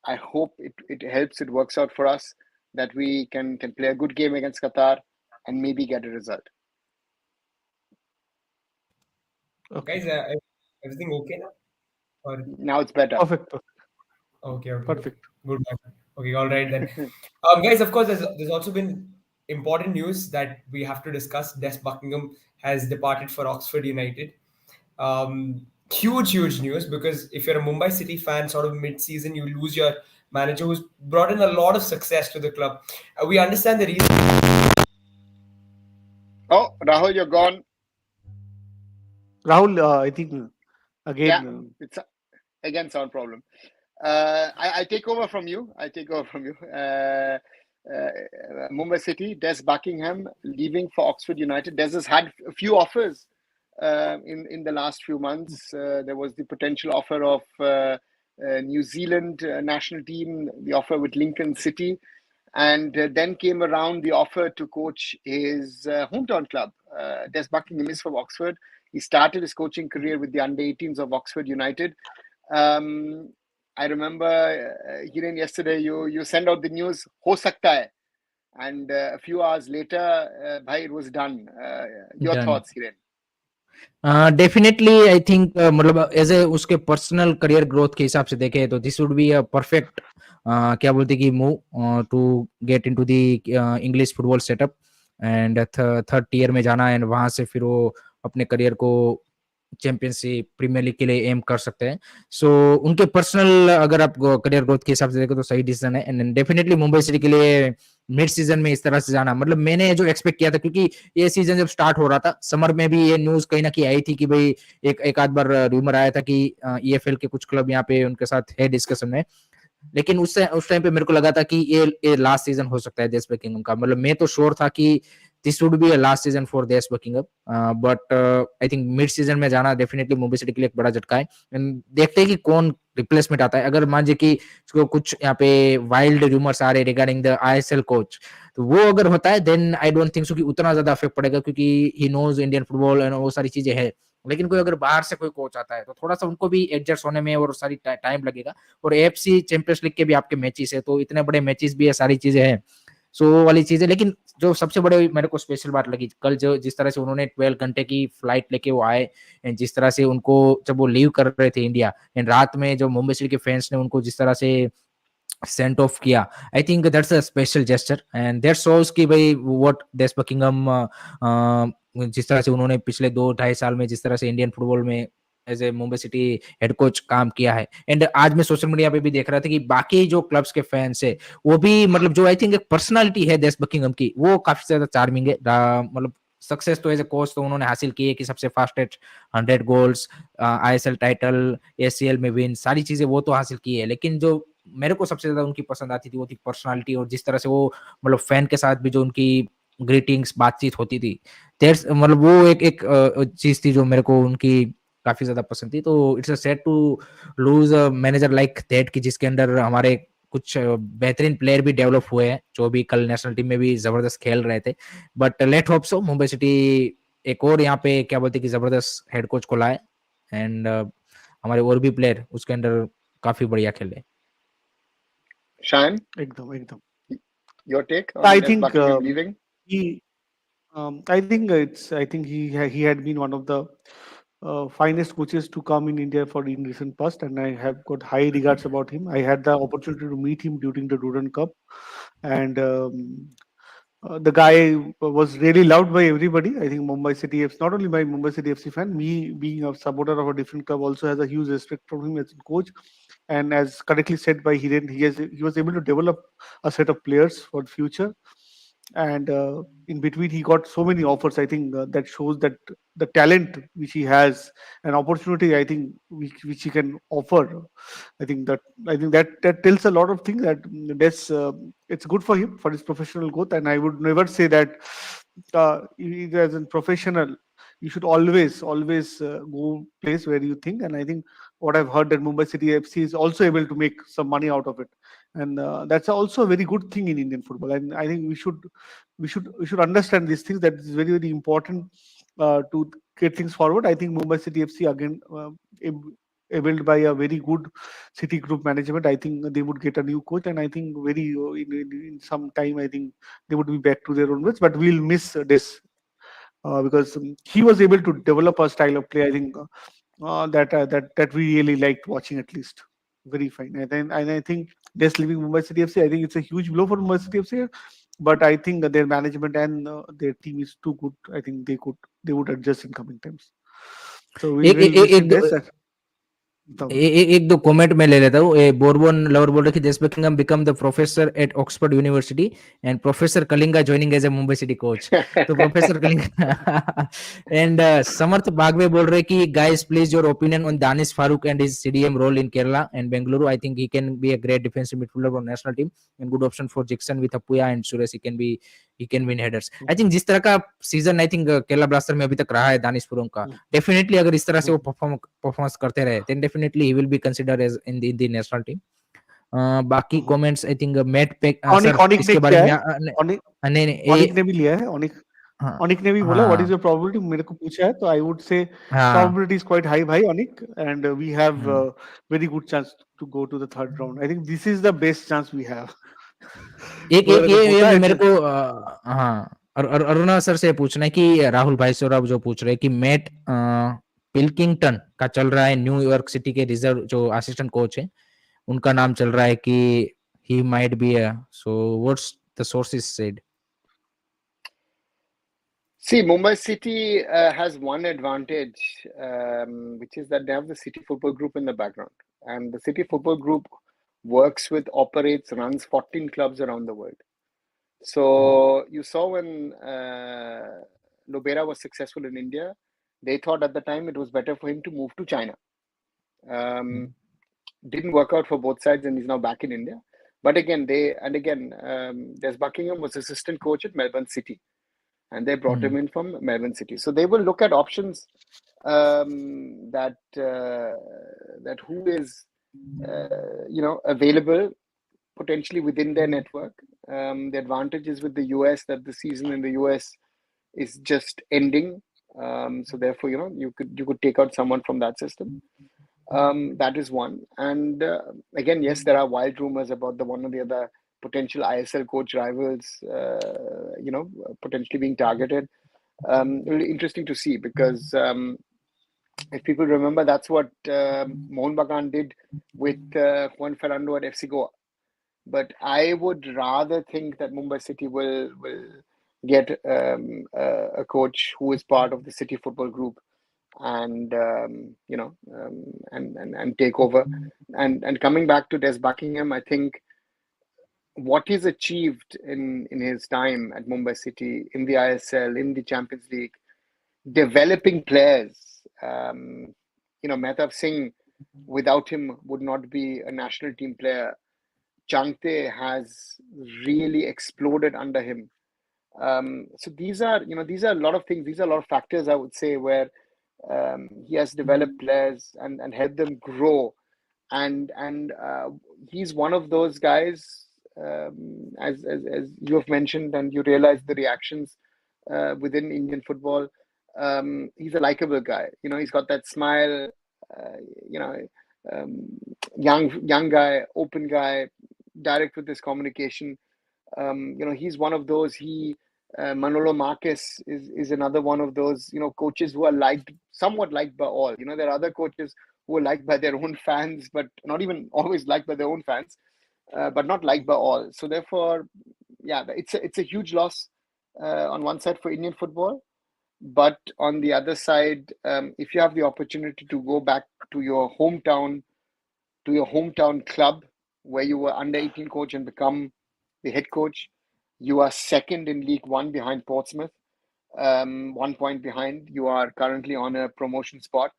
I hope it helps, it works out for us, that we can play a good game against Qatar and maybe get a result. Okay. Guys, everything okay now? Or Now it's better. Perfect. okay, Perfect. good man. Okay, all right then. Guys, of course, there's also been important news that we have to discuss. Des Buckingham has departed for Oxford United. Huge news, because if you're a Mumbai City fan, sort of mid-season, you lose your manager who's brought in a lot of success to the club. We understand the reason. Oh, Rahul, you're gone. Rahul, I think again. It's again sound problem. I take over from you. Mumbai City, Des Buckingham leaving for Oxford United. Des has had a few offers in the last few months. There was the potential offer of New Zealand national team, the offer with Lincoln City, and then came around the offer to coach his hometown club. Des Buckingham is from Oxford. He started his coaching career with the under-18s of Oxford United. I remember, Hiren, yesterday you sent out the news, ho sakta hai. And a few hours later, bhai, it was done. Your Done. thoughts, Hiren? Definitely I think मतलब as a उसके personal career growth के हिसाब से देखे तो this would be a perfect क्या बोलते कि move to get into the English football setup and third tier में जाना एंड वहां से फिर वो अपने करियर को चैंपियनशिप प्रीमियर लीग के लिए एम कर सकते हैं. सो उनके पर्सनल अगर आप करियर ग्रोथ के हिसाब से देखें तो सही डिसीजन है. एंड डेफिनेटली मुंबई सिटी के लिए मिड सीजन में इस तरह से जाना, मतलब मैंने जो एक्सपेक्ट किया था, क्योंकि ये सीजन जब स्टार्ट हो रहा था समर में भी ये न्यूज कहीं ना कहीं आई थी कि भाई एक आध बार रूमर आया था कि ईएफएल के कुछ क्लब यहाँ पे उनके साथ है डिस्कशन में, लेकिन उस टाइम पे मेरे को लगा था कि ये लास्ट सीजन हो सकता है देश बकिंगम का. मतलब मैं तो श्योर था कि this would be a last season for Des Buckingham, but I think mid season में जाना डेफिनेटली मुंबई सिटी के लिए एक बड़ा झटका है. देखते हैं कि कौन रिप्लेसमेंट आता है. अगर मान लीजिए कि कुछ यहाँ पे वाइल्ड रूमर्स आ रहे रिगार्डिंग द आईएसएल कोच, तो वो अगर होता है then I don't think so कि उतना ज्यादा इफेक्ट पड़ेगा, क्योंकि he knows Indian football and वो सारी चीजें है. लेकिन कोई अगर बाहर से कोई कोच आता है तो थोड़ा सा उनको भी एडजस्ट होने में और सारी टाइम लगेगा. और एएफसी चैंपियंस लीग के भी आपके मैचेस है, तो इतने बड़े मैचेस भी है, सारी चीजें हैं, सो वो वाली चीजें. लेकिन जो सबसे बड़े मेरे को स्पेशल बात लगी कल, जो जिस तरह से उन्होंने 12 घंटे की फ्लाइट लेके वो आए, एंड जिस तरह से उनको जब वो लीव कर रहे थे इंडिया, एंड रात में जो मुंबई सिटी के फैंस ने उनको जिस तरह से सेंट ऑफ किया, I think that's a special gesture and that shows कि भाई व्हाट देश बकिंगम जिस तरह से उन्होंने पिछले 2-2.5 साल में जिस तरह से इंडियन फुटबॉल में as a Mumbai City head coach काम किया है. एंड आज मैं सोशल मीडिया पे भी देख रहा था कि बाकी जो क्लब्स के फैंस है वो भी, मतलब जो आई थिंक एक पर्सनालिटी है देश बकिंगम की, वो काफी ज्यादा चार्मिंग है. मतलब सक्सेस तो एज ए कोच तो उन्होंने हासिल की है कि सबसे fastest 100 goals, ISL title, ACL में विन, सारी चीजें वो तो हासिल की है. लेकिन जो मेरे को सबसे ज्यादा उनकी पसंद आती थी वो थी पर्सनालिटी, और जिस तरह से वो मतलब फैन के साथ भी जो उनकी ग्रीटिंग्स बातचीत होती थी, मतलब वो एक चीज थी जो मेरे को उनकी काफी ज्यादा पसंद थी. तो it's a sad to lose a manager like that कि जिसके अंडर हमारे कुछ बेहतरीन प्लेयर भी डेवलप हुए हैं जो भी कल नेशनल टीम में भी जबरदस्त खेल रहे थे. But let hope so Mumbai city एक और यहाँ पे क्या बोलते कि जबरदस्त हेड कोच को लाए, एंड हमारे और भी प्लेयर उसके अंदर काफी बढ़िया खेले. Shayan, Ekdam. your take I on Des think Buckingham leaving? I think he had been one of the finest coaches to come in India in recent past, and I have got high regards about him. I had the opportunity to meet him during the Duran Cup, and the guy was really loved by everybody. I think Mumbai City FC, not only by Mumbai City FC fan, me being a supporter of a different club also has a huge respect for him as a coach. And as correctly said by Hiren, he was able to develop a set of players for the future. and in between he got so many offers. I think that shows that the talent which he has, an opportunity, I think which he can offer. I think that tells a lot of things, that that's it's good for him, for his professional growth. And I would never say that as a professional you should always go place where you think. And I think what I've heard, that Mumbai City FC is also able to make some money out of it, and that's also a very good thing in Indian football. And I think we should understand these things, that it's very, very important to get things forward. I think Mumbai City FC again, able by a very good City Group management, I think they would get a new coach, and I think very in some time, I think they would be back to their own ways. But we'll miss this because he was able to develop a style of play. I think that we really liked watching, at least. Very fine. And I think just leaving Mumbai City FC, I think it's a huge blow for Mumbai City FC. But I think their management and their team is too good. I think they would adjust in coming times. So we एक will एक wish him एक best. एक दो comment में ले लेता हूँ. Bourbon lover बोल रहे कि Des Buckingham become the professor at Oxford University and professor Kalinga joining as a Mumbai City coach. तो प्रोफेसर कलिंगा एंड समर्थ बागवे बोल रहे कि guys please your opinion on Danish Farooq and his CDM role in Kerala and Bengaluru. I think he can be a great defensive midfielder for national team and good option for Jeakson with Apuia and Suresh. He can win headers. I think जिस तरह का season I think Kerala blaster में अभी तक रहा है दानिश फुरुंग का, definitely अगर इस तरह से वो परफॉर्मेंस करते रहे then definitely he will be considered as in the national team. बाकी कमेंट्स आई थिंक मैट पे सर ऑनिक ने इसके क्या बारे है? में ऑनिक नहीं ऑनिक ने भी लिया है. हाँ ऑनिक ने भी बोला व्हाट इज योर प्रोबेबिलिटी, मेरे को पूछा है. तो आई वुड से हाँ प्रोबेबिलिटी इज क्वाइट हाई भाई, ऑनिक. And we have very good chance to go to the third round. I think this is the best chance we have. एक तो एक अगर होता ये है मेरे को हाँ और अरुणा सर से पूछना है कि राहुल भाई सौरभ जो पूछ रहे हैं कि मैट पिल्किंगटन का चल रहा है न्यूयॉर्क सिटी के रिजर्व जो असिस्टेंट कोच है, उनका नाम चल रहा है कि he might be a, so what's the sources said? See, Mumbai City has one advantage, which is that they have the City Football Group in the background. And the City Football Group works with, operates, runs 14 clubs around the world. So you saw when Lobera was successful in India, they thought at the time it was better for him to move to China. Didn't work out for both sides, and he's now back in India. But again, Des Buckingham was assistant coach at Melbourne City, and they brought him in from Melbourne City. So they will look at options that who is available potentially within their network. The advantage is with the US that the season in the US is just ending. So therefore, you could take out someone from that system. That is one. And again, yes, there are wild rumors about the one or the other potential ISL coach rivals, potentially being targeted. Really interesting to see, because if people remember, that's what Mohun Bagan did with Juan Fernando at FC Goa. But I would rather think that Mumbai City will get a coach who is part of the City Football Group, and and take over. And coming back to Des Buckingham, I think what he's achieved in his time at Mumbai City, in the ISL, in the Champions League, developing players. Mehtab Singh, without him, would not be a national team player. Changte has really exploded under him. So these are a lot of things. These are a lot of factors, I would say, where he has developed players and helped them grow. And he's one of those guys, as you have mentioned, and you realize the reactions within Indian football. He's a likable guy. He's got that smile. Young guy, open guy, direct with his communication. He's one of those. Manolo Marquez is another one of those, coaches who are somewhat liked by all. There are other coaches who are liked by their own fans, but not even always liked by their own fans, but not liked by all. So therefore, yeah, it's a huge loss on one side for Indian football. But on the other side, if you have the opportunity to go back to your hometown club where you were under 18 coach and become the head coach, You are second in League One behind Portsmouth, 1 point behind. You are currently on a promotion spot.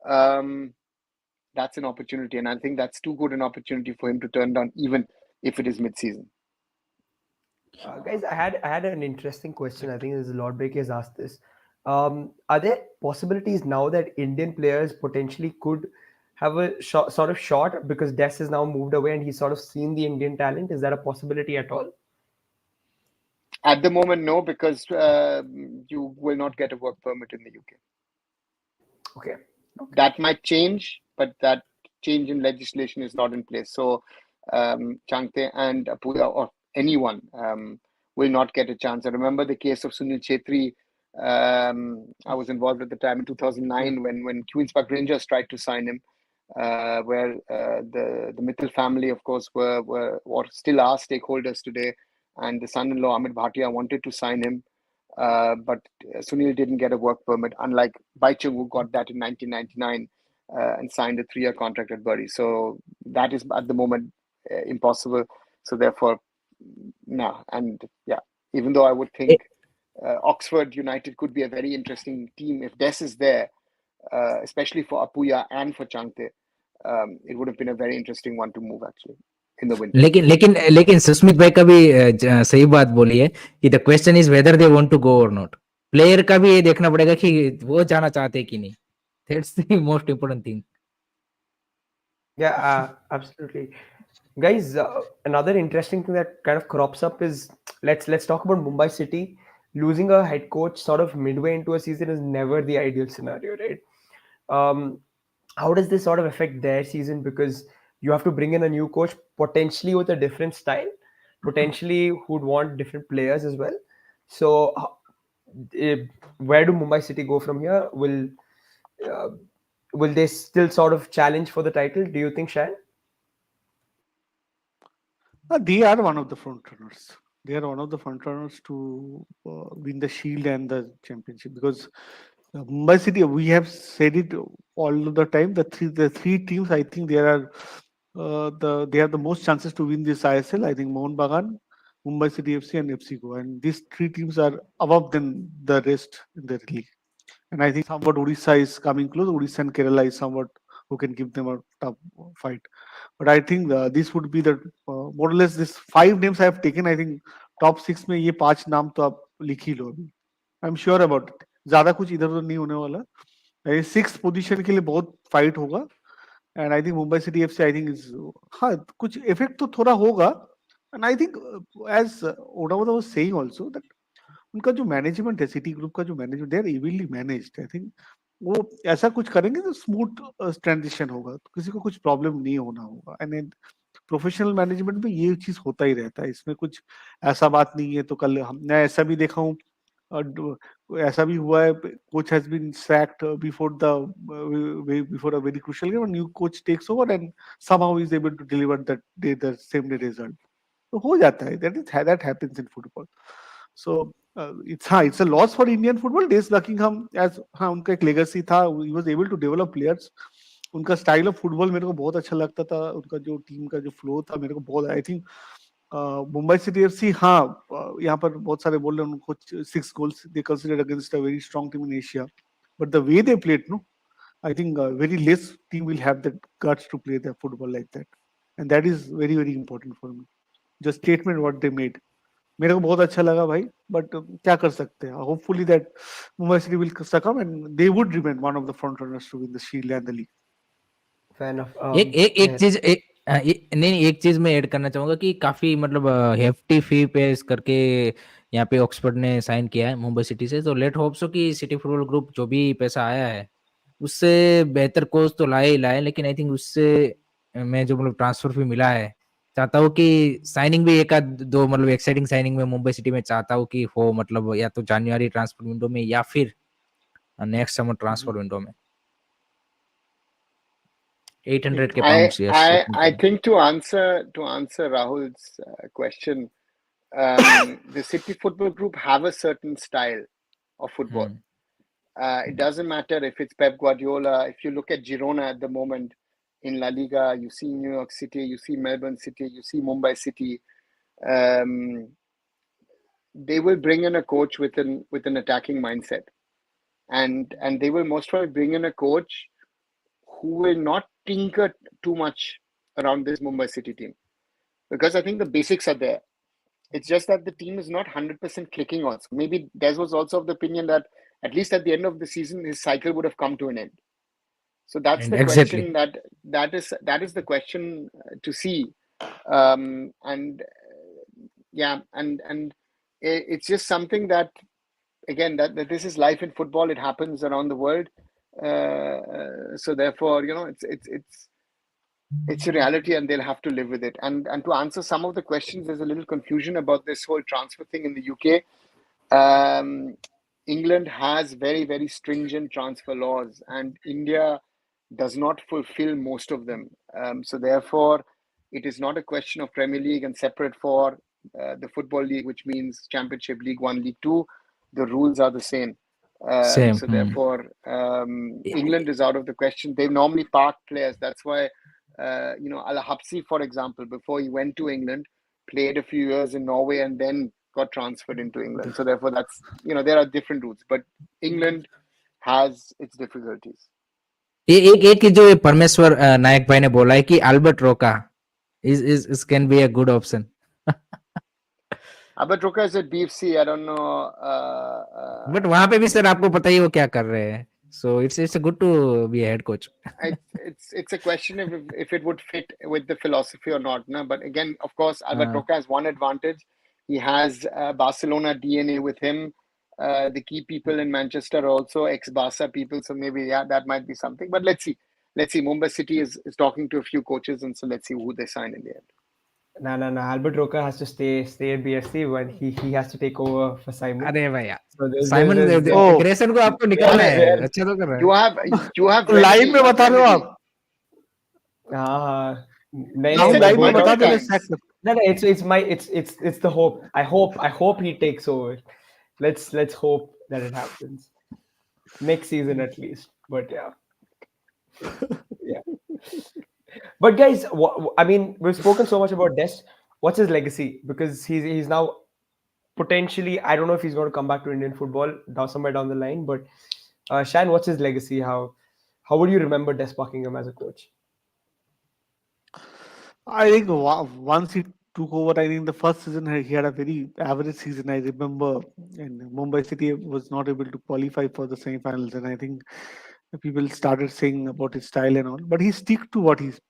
That's an opportunity, and I think that's too good an opportunity for him to turn down, even if it is mid-season. Guys, I had an interesting question. I think this is Lord Break has asked this. Are there possibilities now that Indian players potentially could have a sort of shot because Des has now moved away and he's sort of seen the Indian talent? Is that a possibility at all? At the moment, no, because you will not get a work permit in the UK. Okay. That might change, but that change in legislation is not in place. So Changte and Apuya or anyone will not get a chance. I remember the case of Sunil Chetri. I was involved at the time in 2009 when Queens Park Rangers tried to sign him, where the Mittal family, of course, were still our stakeholders today, and the son-in-law Amit Bhatia wanted to sign him. But Sunil didn't get a work permit, unlike Baichung, who got that in 1999 and signed a 3-year contract at Bury. So that is at the moment impossible. So therefore, no. And yeah, even though I would think Oxford United could be a very interesting team if Des is there, especially for Apuya and for Changte. It would have been a very interesting one to move actually in the winter. लेकिन लेकिन लेकिन सुस्मित भाई का भी सही बात बोली है कि the question is whether they want to go or not. Player का भी ये देखना पड़ेगा कि वो जाना चाहते हैं कि नहीं. That's the most important thing. Yeah, absolutely. Guys, another interesting thing that kind of crops up is let's talk about Mumbai City. Losing a head coach sort of midway into a season is never the ideal scenario, right? Um, how does this sort of affect their season? Because you have to bring in a new coach potentially with a different style, potentially who'd want different players as well. So, where do Mumbai City go from here? Uh, will they still sort of challenge for the title? Do you think, Shan? They are one of the front runners. They are one of the front runners to win the Shield and the championship, because Mumbai City, we have said it all the time. The three teams, I think they have the most chances to win this ISL. I think Mohun Bagan, Mumbai City FC, and FC Goa, and these three teams are above than the rest in the league. And I think somewhat Odisha is coming close. Odisha and Kerala is somewhat who can give them a tough fight. But I think this would be the more or less this 5 names I have taken. I think top 6 में ये 5 नाम तो आप लिख ही लो अभी. I'm sure about it. ज्यादा कुछ इधर उधर नहीं होने वाला. 6th पोजीशन के लिए बहुत फाइट होगा. And I think Mumbai City FC, I think is हाँ कुछ इफेक्ट तो थोड़ा होगा. And I think as Odawada was saying also that उनका जो मैनेजमेंट है, सिटी ग्रुप का जो management, they are evenly managed. I think वो ऐसा कुछ करेंगे तो स्मूथ ट्रांजिशन होगा, तो किसी को कुछ प्रॉब्लम नहीं होना होगा. एंड प्रोफेशनल मैनेजमेंट में ये चीज होता ही रहता है, इसमें कुछ ऐसा बात नहीं है. तो कल हमने ऐसा भी देखा हूँ, ऐसा भी हुआ है, coach has been sacked before a very crucial game, new coach takes over and somehow is able to deliver the same day result. तो हो जाता है, that happens in football. So it's a loss for Indian football. Des Buckingham, as उनका एक legacy था, he was able to develop players. उनका style of football मेरे को बहुत अच्छा लगता था. उनका जो टीम का जो फ्लो था मेरे को बहुत, I think Mumbai city FC, यहाँ पर बहुत सारे बोल रहे हैं उनको 6 goals they considered against a very strong team in Asia, but the way they played, no, I think very less team will have the guts to play their football like that, and that is very very important for me. Just statement what they made, मेरे को बहुत अच्छा लगा भाई. But क्या कर सकते हैं, hopefully that Mumbai City will succumb and they would remain one of the front runners to win the shield and the league. Fair enough. एक एक एक चीज नहीं, एक चीज मैं ऐड करना चाहूंगा कि काफी मतलब हेफ्टी फी पे करके यहाँ पे ऑक्सफोर्ड ने साइन किया है मुंबई सिटी से. तो लेट होप सो कि सिटी फुटबॉल ग्रुप जो भी पैसा आया है उससे बेहतर कोच तो लाए ही लाए, लेकिन आई थिंक उससे मैं जो मतलब ट्रांसफर फी मिला है, चाहता हूँ कि साइनिंग भी एक आध दो मतलब एक्साइटिंग साइनिंग में मुंबई सिटी में चाहता हूँ कि हो, मतलब या तो जनवरी ट्रांसफर विंडो में या फिर नेक्स्ट समर ट्रांसफर विंडो में. 800 के pounds. Yes, I think to answer Rahul's question, the City Football Group have a certain style of football. It doesn't matter if it's Pep Guardiola. If you look at Girona at the moment in La Liga, you see New York City, you see Melbourne City, you see Mumbai City. they will bring in a coach with an attacking mindset, and they will most probably bring in a coach who will not tinker too much around this Mumbai City team, because I think the basics are there. It's just that the team is not 100% clicking also. Maybe Des was also of the opinion that at least at the end of the season, his cycle would have come to an end. So that's And the exactly. question that is the question to see, and yeah, and it's just something that again that this is life in football. It happens around the world, so therefore it's a reality, and they'll have to live with it. And to answer some of the questions, there's a little confusion about this whole transfer thing in the UK. Um, England has very, very stringent transfer laws, and India does not fulfill most of them. So therefore, it is not a question of Premier League and separate for the Football League, which means Championship, League One, League Two. The rules are the same. Same. So therefore, England is out of the question. They normally park players. That's why, Al Habsi, for example, before he went to England, played a few years in Norway and then got transferred into England. So therefore, there are different routes. But England has its difficulties. ये एक जो ये परमेश्वर नायक भाई ने बोला है कि अल्बर्ट रोका is can be a good option. Albert Roca is at BFC. I don't know. But वहां पे भी सर आपको पता ही वो क्या कर रहे हैं. So it's good to be a head coach. It's a question if it would fit with the philosophy or not. No? But again, of course, Albert Roca has one advantage. He has Barcelona DNA with him. The key people in Manchester are also ex-Barca people. So maybe, that might be something. But let's see. Mumbai City is talking to a few coaches, and so let's see who they sign in the end. No. Albert Roca has to stay at BFC when he has to take over for Simon. अरे भैया So Simon Grayson को आपको निकालना है. अच्छा तो कर रहा है. You have लाइव में बता रहे हो आप. हाँ राहुल लाइव में बता दे रहे. No, it's the hope. I hope he takes over. Let's hope that it happens next season at least. But yeah. But guys, I mean, we've spoken so much about Des. What's his legacy? Because he's now potentially, I don't know if he's going to come back to Indian football somewhere down the line. But Shan, what's his legacy? How would you remember Des Buckingham as a coach? I think once he took over, I think the first season he had a very average season. I remember, and Mumbai City was not able to qualify for the semi-finals, and I think people started saying about his style and all. But he stick to what his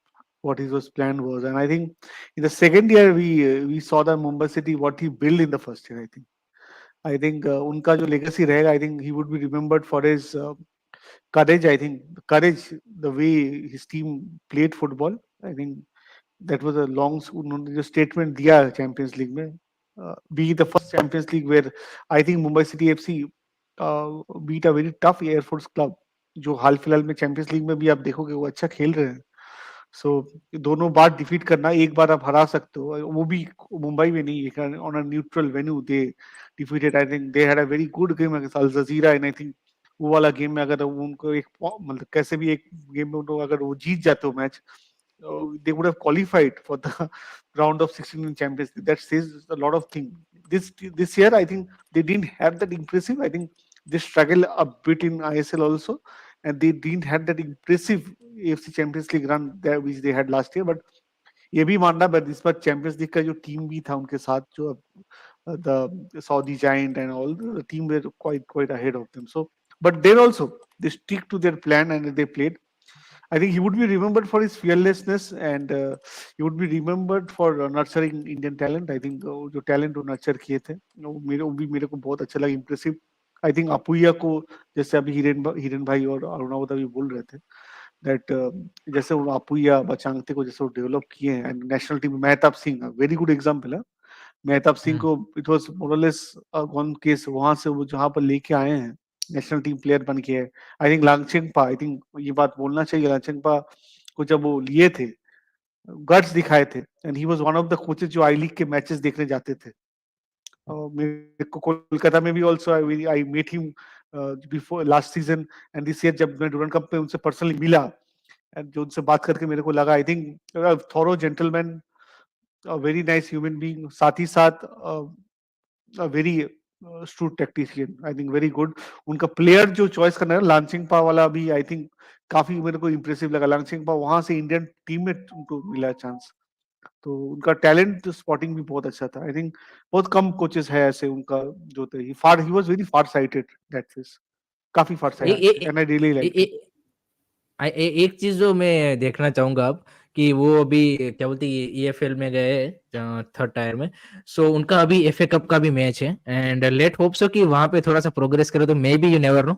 plan was, and I think in the second year we saw the Mumbai City what he built in the first year. I think उनका जो legacy रहेगा, I think he would be remembered for his courage. I think courage, the way his team played football. I think that was a long उन्होंने जो statement दिया Champions League में, be the first Champions League where I think Mumbai City FC beat a very tough Air Force club, जो हाल फिलहाल में champions league में भी आप देखोगे वो अच्छा खेल रहे हैं. सो दोनों बार डिफीट करना, एक बार आप हरा सकते हो, वो भी मुंबई में नहीं, on a neutral venue they defeated. I think they had a very good game against Al Jazira, and I think वो वाला गेम में अगर उनको एक मतलब कैसे भी एक गेम में उनको अगर वो जीत जाते हो match, they would have qualified for the round of 16 in Champions League. That says a lot of things. This year, I think they didn't have that impressive. I think they struggled a bit in ISL also, and they didn't have that impressive AFC Champions League run there which they had last year. But ये भी मानना, but इस बार Champions League का जो team भी था उनके साथ, जो the Saudi Giant and all the team were quite ahead of them. So, but then also they stick to their plan and they played. I think he would be remembered for his fearlessness, and he would be remembered for nurturing Indian talent. I think जो talent वो nurture किए थे, वो भी मेरे को बहुत अच्छा लगा, impressive. I think अपुया को जैसे अभी हिरेन भाई और अरुणावत भी बोल रहे थे that जैसे वो अपुया बचांगते को जैसे वो डेवलप किए हैं, and national team Mehtab Singh very good example है. मेहताब सिंह को इट वाज मोर और लेस वन केस, वहां से वो जहां पर लेके आए हैं नेशनल टीम प्लेयर बन के है. आई थिंक लांगचेंगपा, आई थिंक ये बात बोलना चाहिए, लांगचेंगपा को जब वो लिए थे, गट्स दिखाए थे, and he was one of the coaches जो आई लीग के मैचेस देखने जाते थे. मेरे को कोलकाता में भी also I met him before last season, and this year जब मैं डूरन कप में उनसे पर्सनली मिला, एंड जो उनसे बात करके मेरे को लगा, I think thorough gentleman, very nice human being. साथ ही साथ very shrewd tactician, I think very good. उनका प्लेयर जो चॉइस करना है लांचिंग पा वाला भी आई थिंक काफी मेरे को इम्प्रेसिव लगा। लांचिंग पा वहां से इंडियन टीम में उनको मिला चांस, तो उनका टैलेंट स्पॉटिंग भी बहुत अच्छा था। आई थिंक बहुत कम कोचेस है ऐसे उनका जो थे, he was very far sighted that phase, काफी far uh, sighted uh, and I really uh, like uh, एक चीज जो मैं देखना चाहूंगा अब कि वो अभी क्या बोलते हैं ईएफएल में गए थर्ड टायर में। सो उनका अभी एफए कप का भी मैच है एंड लेट होप सो कि वहां पे थोड़ा सा प्रोग्रेस करे तो may be you never no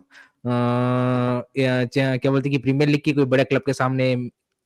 क्या बोलते हैं कि प्रीमियर लीग की कोई बड़े क्लब के सामने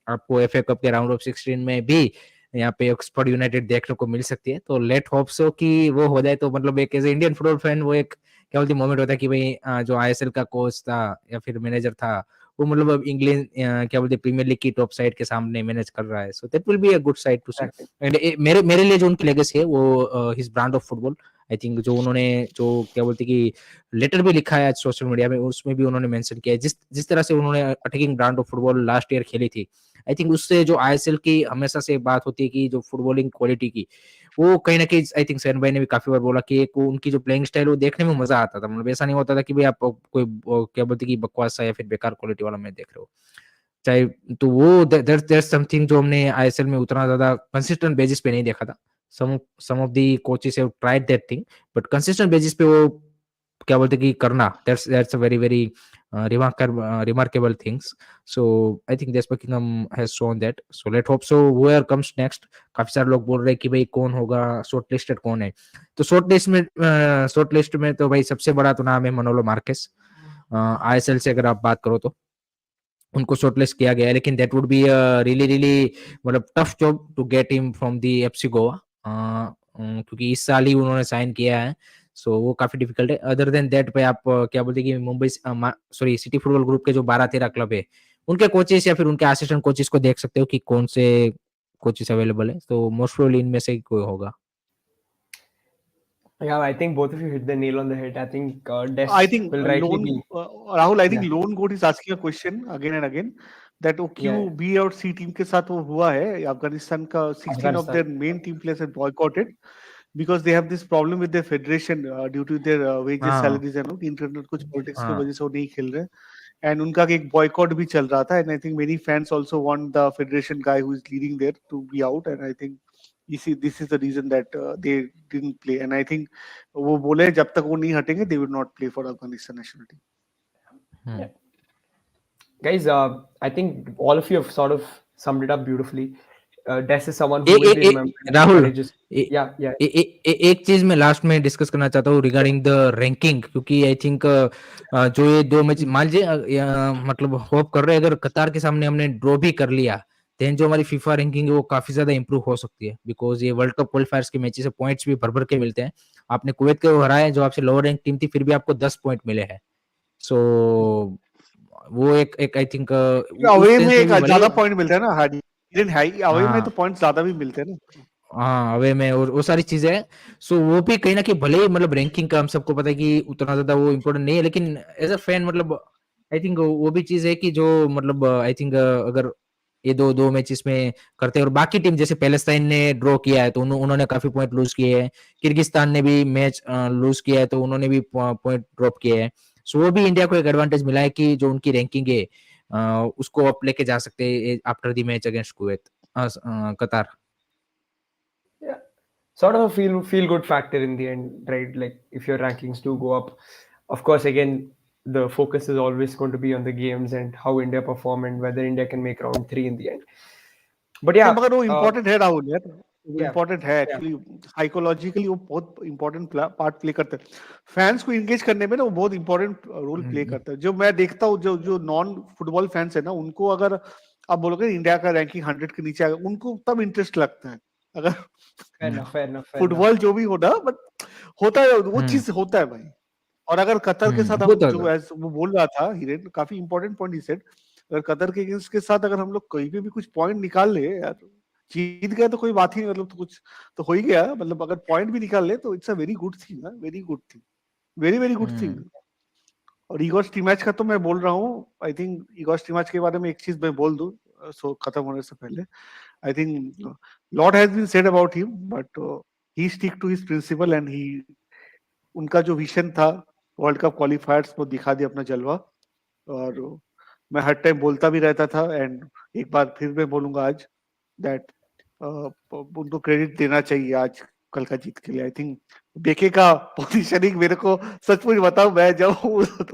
आपको एफए कप के राउंड ऑफ 16 में भी यहाँ पे ऑक्सफोर्ड यूनाइटेड देखने को मिल सकती है। तो लेट होप सो कि वो हो जाए, तो मतलब एक एज इंडियन फुटबॉल फैन वो एक क्या बोलते मोमेंट होता है कि भाई जो आईएसएल का कोच था या फिर मैनेजर था वो मतलब अब इंग्लैंड क्या बोलते प्रीमियर लीग की टॉप साइड के सामने मैनेज कर रहा है। So that will be a good side to see. Exactly. And मेरे मेरे लिए जो उनकी लेगेसी है वो his brand of football. I think जो उन्होंने जो क्या बोलते कि लेटर भी लिखा है आज सोशल मीडिया में, उसमें भी उन्होंने मेंशन किया है जिस जिस तरह से उन्होंने attacking brand of football last year खेली थी। आई थिंक उससे जो आईएसएल की हमेशा से बात होती है कि जो फुटबॉलिंग क्वालिटी की वो कहीं ना कहीं आई थिंक सैन भाई ने भी काफी बार बोला कि एक उनकी जो प्लेइंग स्टाइल वो देखने में मजा आता था। मतलब ऐसा नहीं होता था कि भाई आप कोई क्या बोलते कि बकवास सा या फिर बेकार क्वालिटी वाला मैच देख रहे हो चाहे। तो वो देयर समथिंग जो हमने आईएसएल में उतना ज्यादा कंसिस्टेंट बेसिस पे नहीं देखा था। Some of the coaches have tried that thing, but consistent basis पे वो क्या बोलते कि करना that's a very very remarkable things. So I think this Buckingham has shown that. So let hope so whoever comes next। काफी सारे लोग बोल रहे हैं कि भाई कौन होगा शॉर्ट लिस्टेड कौन है। तो शॉर्ट लिस्ट में तो भाई सबसे बड़ा तो नाम है मनोलो मार्केस। आईएसएल से अगर आप बात करो तो उनको शॉर्टलिस्ट किया गया है, लेकिन that would be really really मतलब tough job to get him from the FC Goa क्योंकि इस साल ही उन्होंने साइन किया है। सो वो काफी डिफिकल्ट है। अदर देन दैट पे आप क्या बोलते हैं कि Mumbai sorry city football group के जो 12-13 क्लब है उनके कोचेस या फिर उनके असिस्टेंट कोचेस को देख सकते हो कि कौन से कोचेस अवेलेबल है। तो मोस्ट प्रोबेबली इनमें से कोई होगा। Yeah, I think both of you hit the nail on the head. I think Des I think will rightly lone be. Rahul, I think Yeah, lone goat is asking a question again and again that वो yeah, क्यों B और सी team के साथ वो हुआ है। अफगानिस्तान का 16 of Afghanistan. their main team players have boycotted because they have this problem with their federation due to their wages, हाँ salaries and all इंटरनल कुछ पॉलिटिक्स की हाँ वजह से वो नहीं खेल रहे। एंड उनका एक बॉयकॉट भी चल रहा था and I think many fans also want the federation guy who is leading there to be out and I think this is the reason that they didn't play and I think वो बोले जब तक वो नहीं हटेंगे they would not play for Afghanistan national team। Hmm. Yeah. Guys, I think all of you have sort of summed it up beautifully. Des is someone who एक will be एक remembered and Rahul courageous. Yeah, yeah, एक चीज मैं last में discuss करना चाहता हूँ regarding the ranking, क्योंकि आई थिंक जो ये दो मैच मान लीजिए मतलब होप कर रहे हैं अगर कतार के सामने हमने ड्रॉ भी कर लिया देन जो हमारी फीफा रैंकिंग है वो काफी ज्यादा इंप्रूव हो सकती है, बिकॉज ये वर्ल्ड कप क्वालिफायर्स के मैचेस से पॉइंट्स भी भर भर के मिलते हैं। आपने कुवैत को हराया जो आपसे लोअर रैंक टीम थी फिर भी आपको 10 पॉइंट मिले हैं। सो वो एक एक आई थिंक उस अवे में सेंस में एक भी भले ज्यादा पॉइंट मिलता है ना हाई हाई अवे में तो हाँ पॉइंट ज्यादा भी मिलते हैं ना। हाँ अवे में और वो सारी चीजें हैं। सो वो भी कहीं ना कहीं भले ही मतलब रैंकिंग का हम सबको पता है कि उतना ज्यादा वो इम्पोर्टेंट नहीं है, लेकिन एज अ फैन मतलब आई थिंक वो भी चीज है कि जो मतलब आई थिंक अगर ये दो दो मैचेस में करते हैं और बाकी टीम जैसे पैलेस्टाइन ने ड्रॉ किया है तो उन्होंने काफी पॉइंट लूज किए हैं, किर्गिस्तान ने भी मैच लूज किया है तो उन्होंने भी पॉइंट ड्रॉप किए हैं। सो वो भी इंडिया को एक एडवांटेज मिला है कि जो उनकी रैंकिंग है उसको आप लेके जा सकते हैं after the match against Kuwait कतार। yeah. Sort of a feel good factor in the end, right? Like if your rankings do go up, of course, again the focus is always going to be on the games and how India perform and whether India can make round three in the end. But नहीं yeah, मगर वो important है राहुल यार, वो yeah, important है yeah. Actually psychologically वो बहुत important part play करता है। फैंस को इंगेज करने में ना वो बहुत इम्पोर्टेंट रोल प्ले करता है। जो मैं देखता हूँ जो जो नॉन फुटबॉल फैंस है ना उनको अगर आप बोलोगे इंडिया का रैंकिंग 100 के नीचे आएगा उनको तब इंटरेस्ट लगता है। अगर Fair enough, fair enough, fair enough. Football जो भी हो ना बट होता है वो चीज होता है भाई। और अगर कतर के साथ हम होता जो था। एज वो बोल रहा था हिरेन काफी इंपॉर्टेंट पॉइंट ही सेड, अगर कतर के अगेंस्ट के साथ अगर हम लोग कहीं पे भी कुछ पॉइंट निकाल ले यार जीत गए तो कोई बात ही नहीं, मतलब तो कुछ तो हो ही गया। मतलब अगर पॉइंट भी निकाल ले तो it's a very good thing, very good thing, very very good thing. और ईगोस टी मैच का तो मैं बोल रहा हूँ I think egos T match के बारे में एक चीज मैं बोल दूं सो खत्म होने से पहले। I think lot has been said about him but he stick to his principle and उनका जो विजन था वर्ल्ड कप क्वालिफायर्स वो दिखा दिया अपना जलवा। और मैं हर टाइम बोलता भी रहता था एंड एक बार फिर मैं बोलूंगा आज दैट उनको क्रेडिट देना चाहिए आज कल का जीत के लिए। आई थिंक बेके का पोजीशनिंग मेरे को सच मुझ बताऊं, मैं जब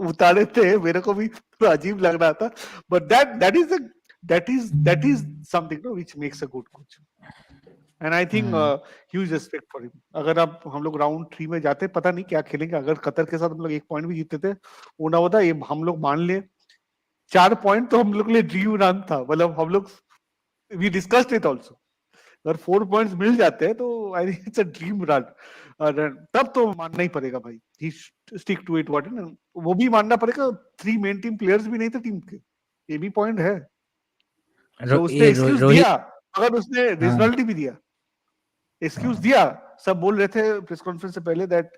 उतारे थे मेरे को भी थोड़ा अजीब लग रहा था, but that is something know which makes a good coach and I think huge respect for him. अगर आप हम लोग राउंड 3 में जाते पता नहीं क्या खेलेंगे। अगर कतर के साथ हम लोग 1 पॉइंट भी जीतते थे वो ना होता, ये हम लोग मान ले 4 पॉइंट तो हम लोग के लिए ड्रीम रन था। मतलब हम लोग वी डिस्कस्ड इट ऑल्सो। अगर 4 पॉइंट्स मिल जाते हैं तो I think it's a dream run. और तब तो मानना ही पड़ेगा भाई, ही स्टिक टू इट व्हाट। वो भी मानना पड़ेगा 3 मेन टीम प्लेयर्स भी नहीं थे टीम के, ये भी पॉइंट है। सो उसने एक्सक्यूज दिया, रोहित। अगर उसने हाँ, रिजल्ट भी दिया, एक्सक्यूज हाँ, दिया। सब बोल रहे थे प्रेस कॉन्फ्रेंस से पहले दैट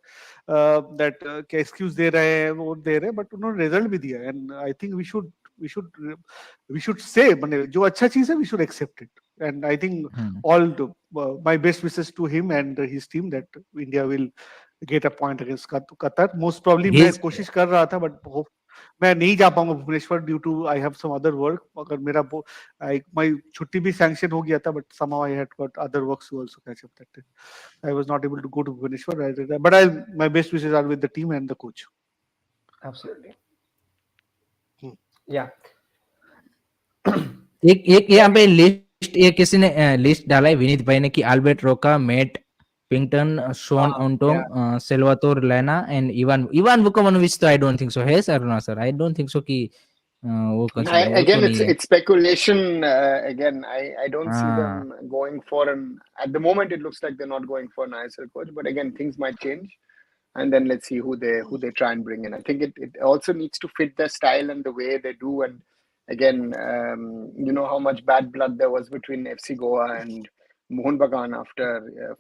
क्या एक्सक्यूज दे रहे हैं वो दे रहे हैं, बट उन्होंने रिजल्ट भी दिया and I think we should we should say माने जो अच्छा चीज है we should accept it and I think hmm, all my best wishes to him and his team that India will get a point against Qatar. Most probably मैं he's कोशिश कर रहा था बट मैं नहीं जा पाऊंगा Bhubaneswar due to I have some other work. अगर मेरा माय छुट्टी भी सैंक्शन हो गया था but somehow I had got other works to also catch up that day. I was not able to go to Bhubaneswar, but my best wishes are with the team and the coach. Absolutely. Hmm. Yeah. एक एक यहाँ पे list ये किसी ने list डाला है विनीत भाई ने कि अल्बर्ट रोका, मैट पिंगटन, शॉन Yeah. ओंटोंग, सेल्वातोर लेना एंड इवान वुकोमनोविच। तो आई डोंट थिंक सो है सर ना sir, I don't think so कि वो कंसीडर वो तो Again, नहीं है। it's speculation. Again, I don't see हाँ, them going for an. At the moment, it looks like they're not going for an ISL coach. But again, things might change, and then let's see who they try and bring in. I think it also needs to fit their style and the way they do. And again, you know how much bad blood there was between FC Goa and Mohun Bagan after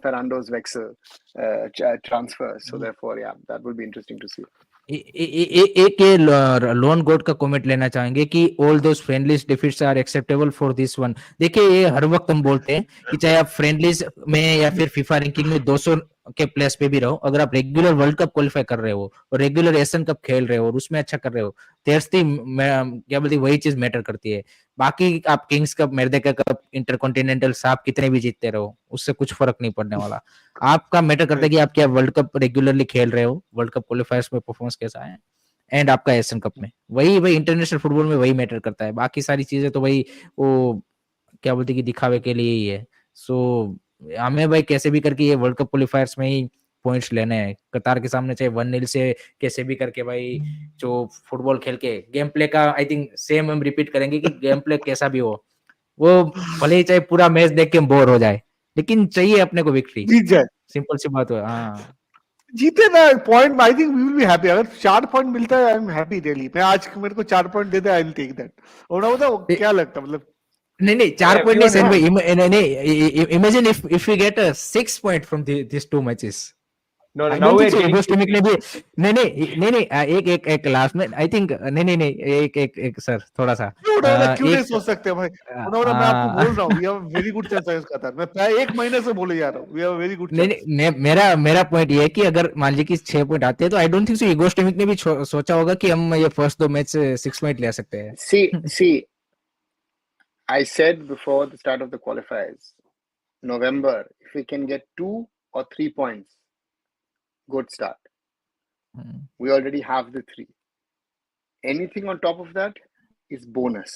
Fernando's Wexel transfer. So therefore, yeah, that would be interesting to see. एक ये loan गोट का comment लेना चाहेंगे कि all those friendlies defeats are acceptable for this one. देखिए ये हर वक्त हम बोलते हैं कि चाहे आप फ्रेंडलीज में या फिर फीफा रैंकिंग में 200 के प्लेस पे भी रहो, अगर आप रेगुलर वर्ल्ड कप क्वालिफाई कर रहे हो और रेगुलर एशियन कप खेल रहे हो और उसमें अच्छा कर रहे हो, क्या बोलते वही चीज मैटर करती है। बाकी आप किंग्स कप, मेरदेका कप, इंटरकॉन्टिनेंटल साहब कितने भी जीतते रहो, उससे कुछ फर्क नहीं पड़ने वाला। आपका मैटर करता है कि आप क्या वर्ल्ड कप रेगुलरली खेल रहे हो, वर्ल्ड कप क्वालिफायर्स में परफॉर्मेंस कैसा है, एंड आपका एशियन कप में वही वही इंटरनेशनल फुटबॉल में वही मैटर करता है। बाकी सारी चीजें तो वही वो क्या बोलते कि दिखावे के लिए ही है। सो हमें भाई कैसे भी करके ये वर्ल्ड कप क्वालिफायर्स में ही पॉइंट्स लेने हैं, कतार के सामने चाहे 1-0 से कैसे भी करके भाई जो फुटबॉल खेल के गेम प्ले का आई थिंक सेम हम रिपीट करेंगे कि गेम प्ले कैसा भी हो, वो भले ही चाहे पूरा मैच देख के बोर हो जाए, लेकिन चाहिए अपने को विक्ट्री। जीत जाए, सिंपल सी बात है। हाँ, जीते ना point. I think we will be happy अगर 4 पॉइंट मिलता है। I am happy really. मैं आज मेरे को 4 पॉइंट देते आई विल टेक दैट। और ना बताओ क्या लगता मतलब नहीं 4 पॉइंट नहीं Everyone सैन has. भाई, नहीं imagine if we get 6 point from this 2 matches. No, no. I Now don't think we're so getting. Igor Stimac ने भी नहीं एक एक एक लास्ट में आई थिंक नहीं एक एक एक सर थोड़ा सा क्यों नहीं एक सोच सकते भाई। उन्होंने मैं आपको बोल रहा हूँ we have very good chance against Qatar. मैं 1 महीने से बोले जा रहा हूँ वी हैव वेरी गुड नहीं चांस। मेरा पॉइंट ये है कि अगर मान लीजिए कि 6 पॉइंट आते हैं तो आई डोंट थिंक सो इगोस्टिमिक ने भी सोचा होगा कि हम ये फर्स्ट 2 मैच से 6 पॉइंट ले सकते हैं। See, I said before the start of the qualifiers, November, if we can get 2 or 3 points, good start. We already have the 3. Anything on top of that is bonus.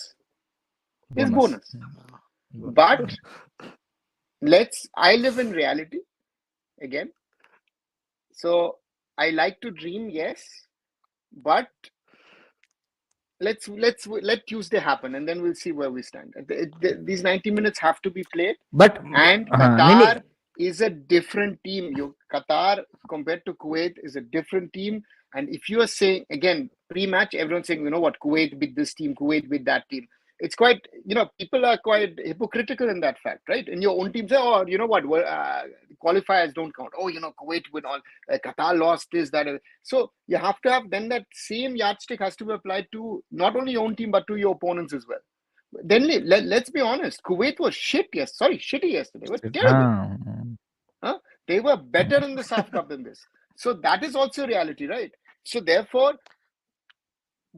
Is bonus. But I live in reality again. So I like to dream, yes, but let Tuesday happen and then we'll see where we stand. These 90 minutes have to be played. But And Qatar is a different team. Qatar compared to Kuwait is a different team. And if you are saying, again, pre-match, everyone's saying, you know what, Kuwait beat this team, Kuwait beat that team. It's quite, people are quite hypocritical in that fact, right? In your own team, say, oh, you know what, qualifiers don't count. Oh, Kuwait win all, Qatar lost this, that. So you have to have, then that same yardstick has to be applied to not only your own team, but to your opponents as well. Then let's be honest. Kuwait was shitty yesterday. They were terrible. They were better in the SAF Cup than this. So that is also reality, right? So therefore,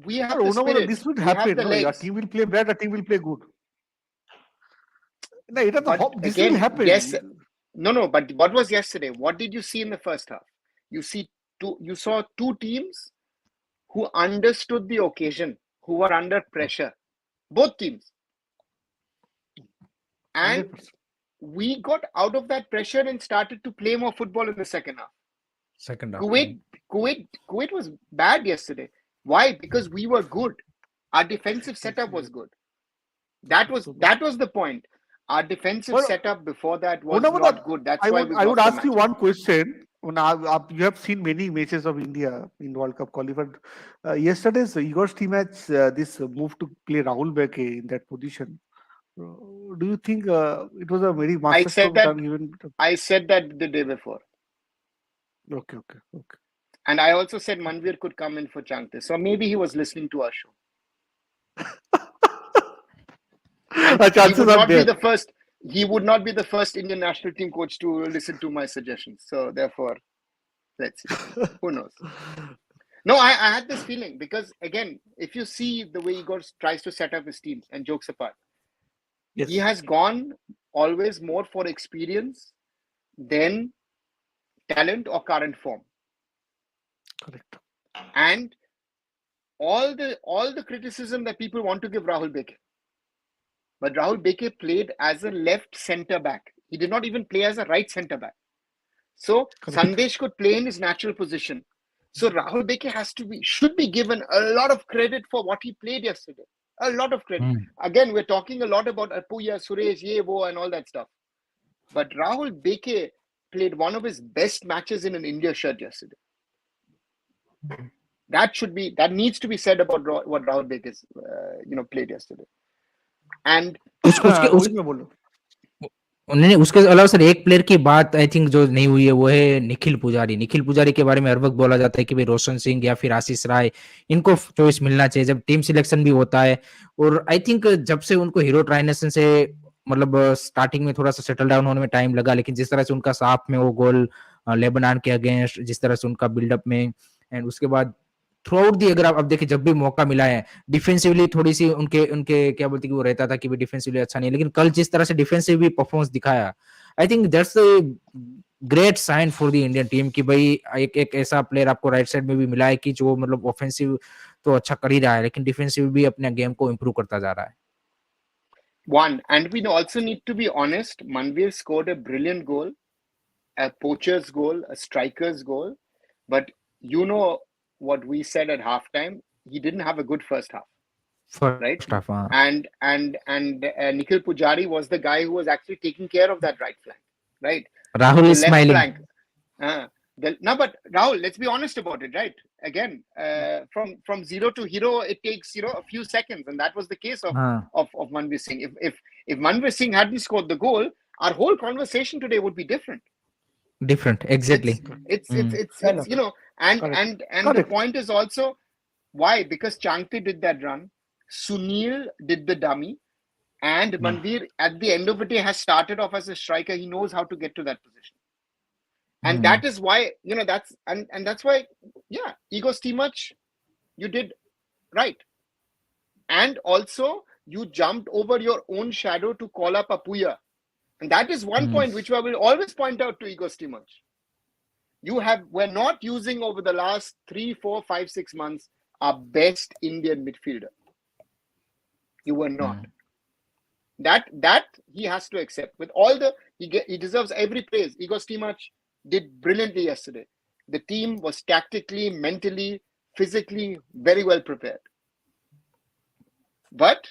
we have the spirit, this will we have happen. the No, your legs. team will play bad, a team will play good. No, it But this will again, happen. yes, no. But what was yesterday? What did you see in the first half? You saw two teams who understood the occasion, who were under pressure. Both teams. And 100%. we got out of that pressure and started to play more football in the second half. Second half. Kuwait was bad yesterday. Why? Because we were good. Our defensive setup was good. That was the point. Our defensive Well, setup before that was Unamada, not good. That's why we I would lost the ask you match. one question. You have seen many matches of India in World Cup qualified. Yesterday's Igor's team match, this move to play Rahul Beke in that position. Do you think it was a very I said masterstroke that. done even? I said that the day before, Okay. and I also said Manvir could come in for Changte. So maybe he was listening to our show. And he Chances would are not be there. the first. He would not be the first Indian national team coach to listen to my suggestions. So therefore, let's see. Who knows? No, I had this feeling because again, if you see the way Igor tries to set up his team, and jokes apart, Yes. he has gone always more for experience than talent or current form. Correct. And all the criticism that people want to give Rahul Beke. But Rahul Beke played as a left centre back. He did not even play as a right centre back. So Correct. Sandesh could play in his natural position. So Rahul Beke should be given a lot of credit for what he played yesterday. A lot of credit. Again, we're talking a lot about Apuya, Suresh, Yevo, and all that stuff. But Rahul Beke played one of his best matches in an India shirt yesterday. That needs to be said about what Rahul Beke played yesterday. And वही मैं बोल रहा हूँ. नहीं, उसके अलावा sir एक player की बात आई थिंक जो नहीं हुई है वो है निखिल पुजारी के बारे में हर वक्त बोला जाता है कि भाई रोशन सिंह या फिर आशीष राय इनको चॉइस मिलना चाहिए जब टीम सिलेक्शन भी होता है. और आई थिंक जब से उनको हीरो ट्राइनेशन से मतलब स्टार्टिंग में थोड़ा सा सेटल डाउन होने में टाइम लगा, लेकिन जिस तरह से उनका साफ में वो गोल लेबनान के अगेंस्ट, जिस तरह से उनका बिल्डअप में, एंड उसके बाद थ्रू आउट दी, अगर आप अब देखिए जब भी मौका मिला है डिफेंसिवली थोड़ी सी उनके उनके क्या बोलते हैं कि वो रहता था कि भी डिफेंसिवली अच्छा नहीं है, लेकिन कल जिस तरह से डिफेंसिव भी परफॉर्मेंस दिखाया, I think that's great sign for the Indian team कि भाई एक ऐसा प्लेयर आपको राइट साइड में भी मिला है कि जो मतलब ऑफेंसिव तो अच्छा कर ही रहा है लेकिन डिफेंसिव भी अपने गेम को इंप्रूव करता जा रहा है. One, and we also need to be honest, Manvir scored a brilliant goal, a poacher's goal, a striker's goal. But you know what we said at halftime, he didn't have a good first half. Right? And Nikhil Pujari was the guy who was actually taking care of that right flank. Right? Rahul is smiling. Flank, but Rahul, let's be honest about it, right? Again, from zero to hero, it takes a few seconds, and that was the case of Manvir Singh. If Manvir Singh hadn't scored the goal, our whole conversation today would be different. Exactly. It's and the point is also why, because Changte did that run, Sunil did the dummy, and Manvir at the end of the day has started off as a striker. He knows how to get to that position. And that is why, that's why, Igor's team match, you did right. And also, you jumped over your own shadow to call up Apuya. And that is one point which I will always point out to Igor's team match. We're not using over the last 3, 4, 5, 6 months our best Indian midfielder. You were not. That he has to accept. With all he deserves every praise. Igor's team match did brilliantly yesterday. The team was tactically, mentally, physically very well prepared. But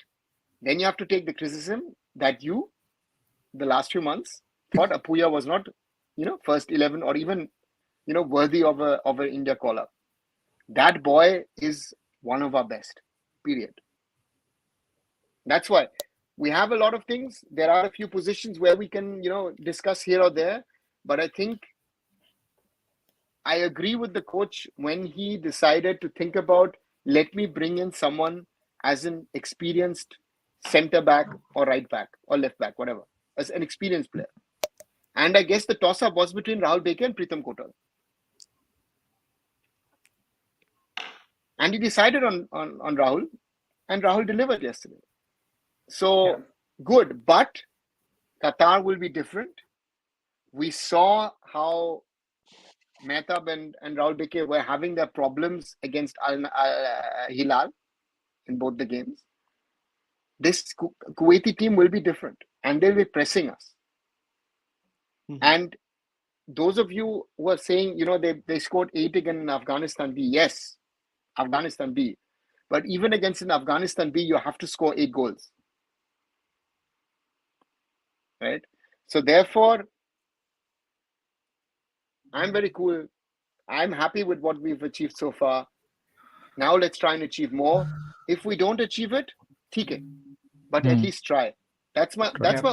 then you have to take the criticism that the last few months, thought Apuya was not, first 11 or even, worthy of an India call-up. That boy is one of our best, period. That's why we have a lot of things. There are a few positions where we can, discuss here or there. But I think I agree with the coach when he decided to think about, let me bring in someone as an experienced center back or right back or left back, whatever, as an experienced player. And I guess the toss-up was between Rahul Beke and Pritam Kotal. And he decided on Rahul, and Rahul delivered yesterday. So good, but Qatar will be different. We saw how Mehtab and Rahul Beke were having their problems against Hilal in both the games. This Kuwaiti team will be different, and they'll be pressing us. And those of you who are saying, they scored 8 against Afghanistan B. Yes, Afghanistan B. But even against an Afghanistan B, you have to score 8 goals. Right? So therefore, I'm very cool. I'm happy with what we've achieved so far. Now let's try and achieve more. If we don't achieve it, take. But at least try. That's my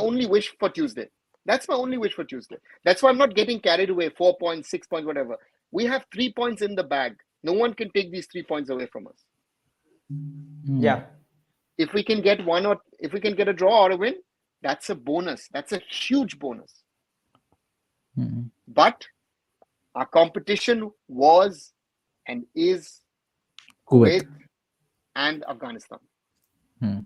only wish for Tuesday. That's my only wish for Tuesday. That's why I'm not getting carried away. 4 points, 6 points, whatever. We have 3 points in the bag. No one can take these 3 points away from us. Yeah. If we can get a draw or a win, that's a bonus. That's a huge bonus. But our competition was and is Kuwait and Afghanistan.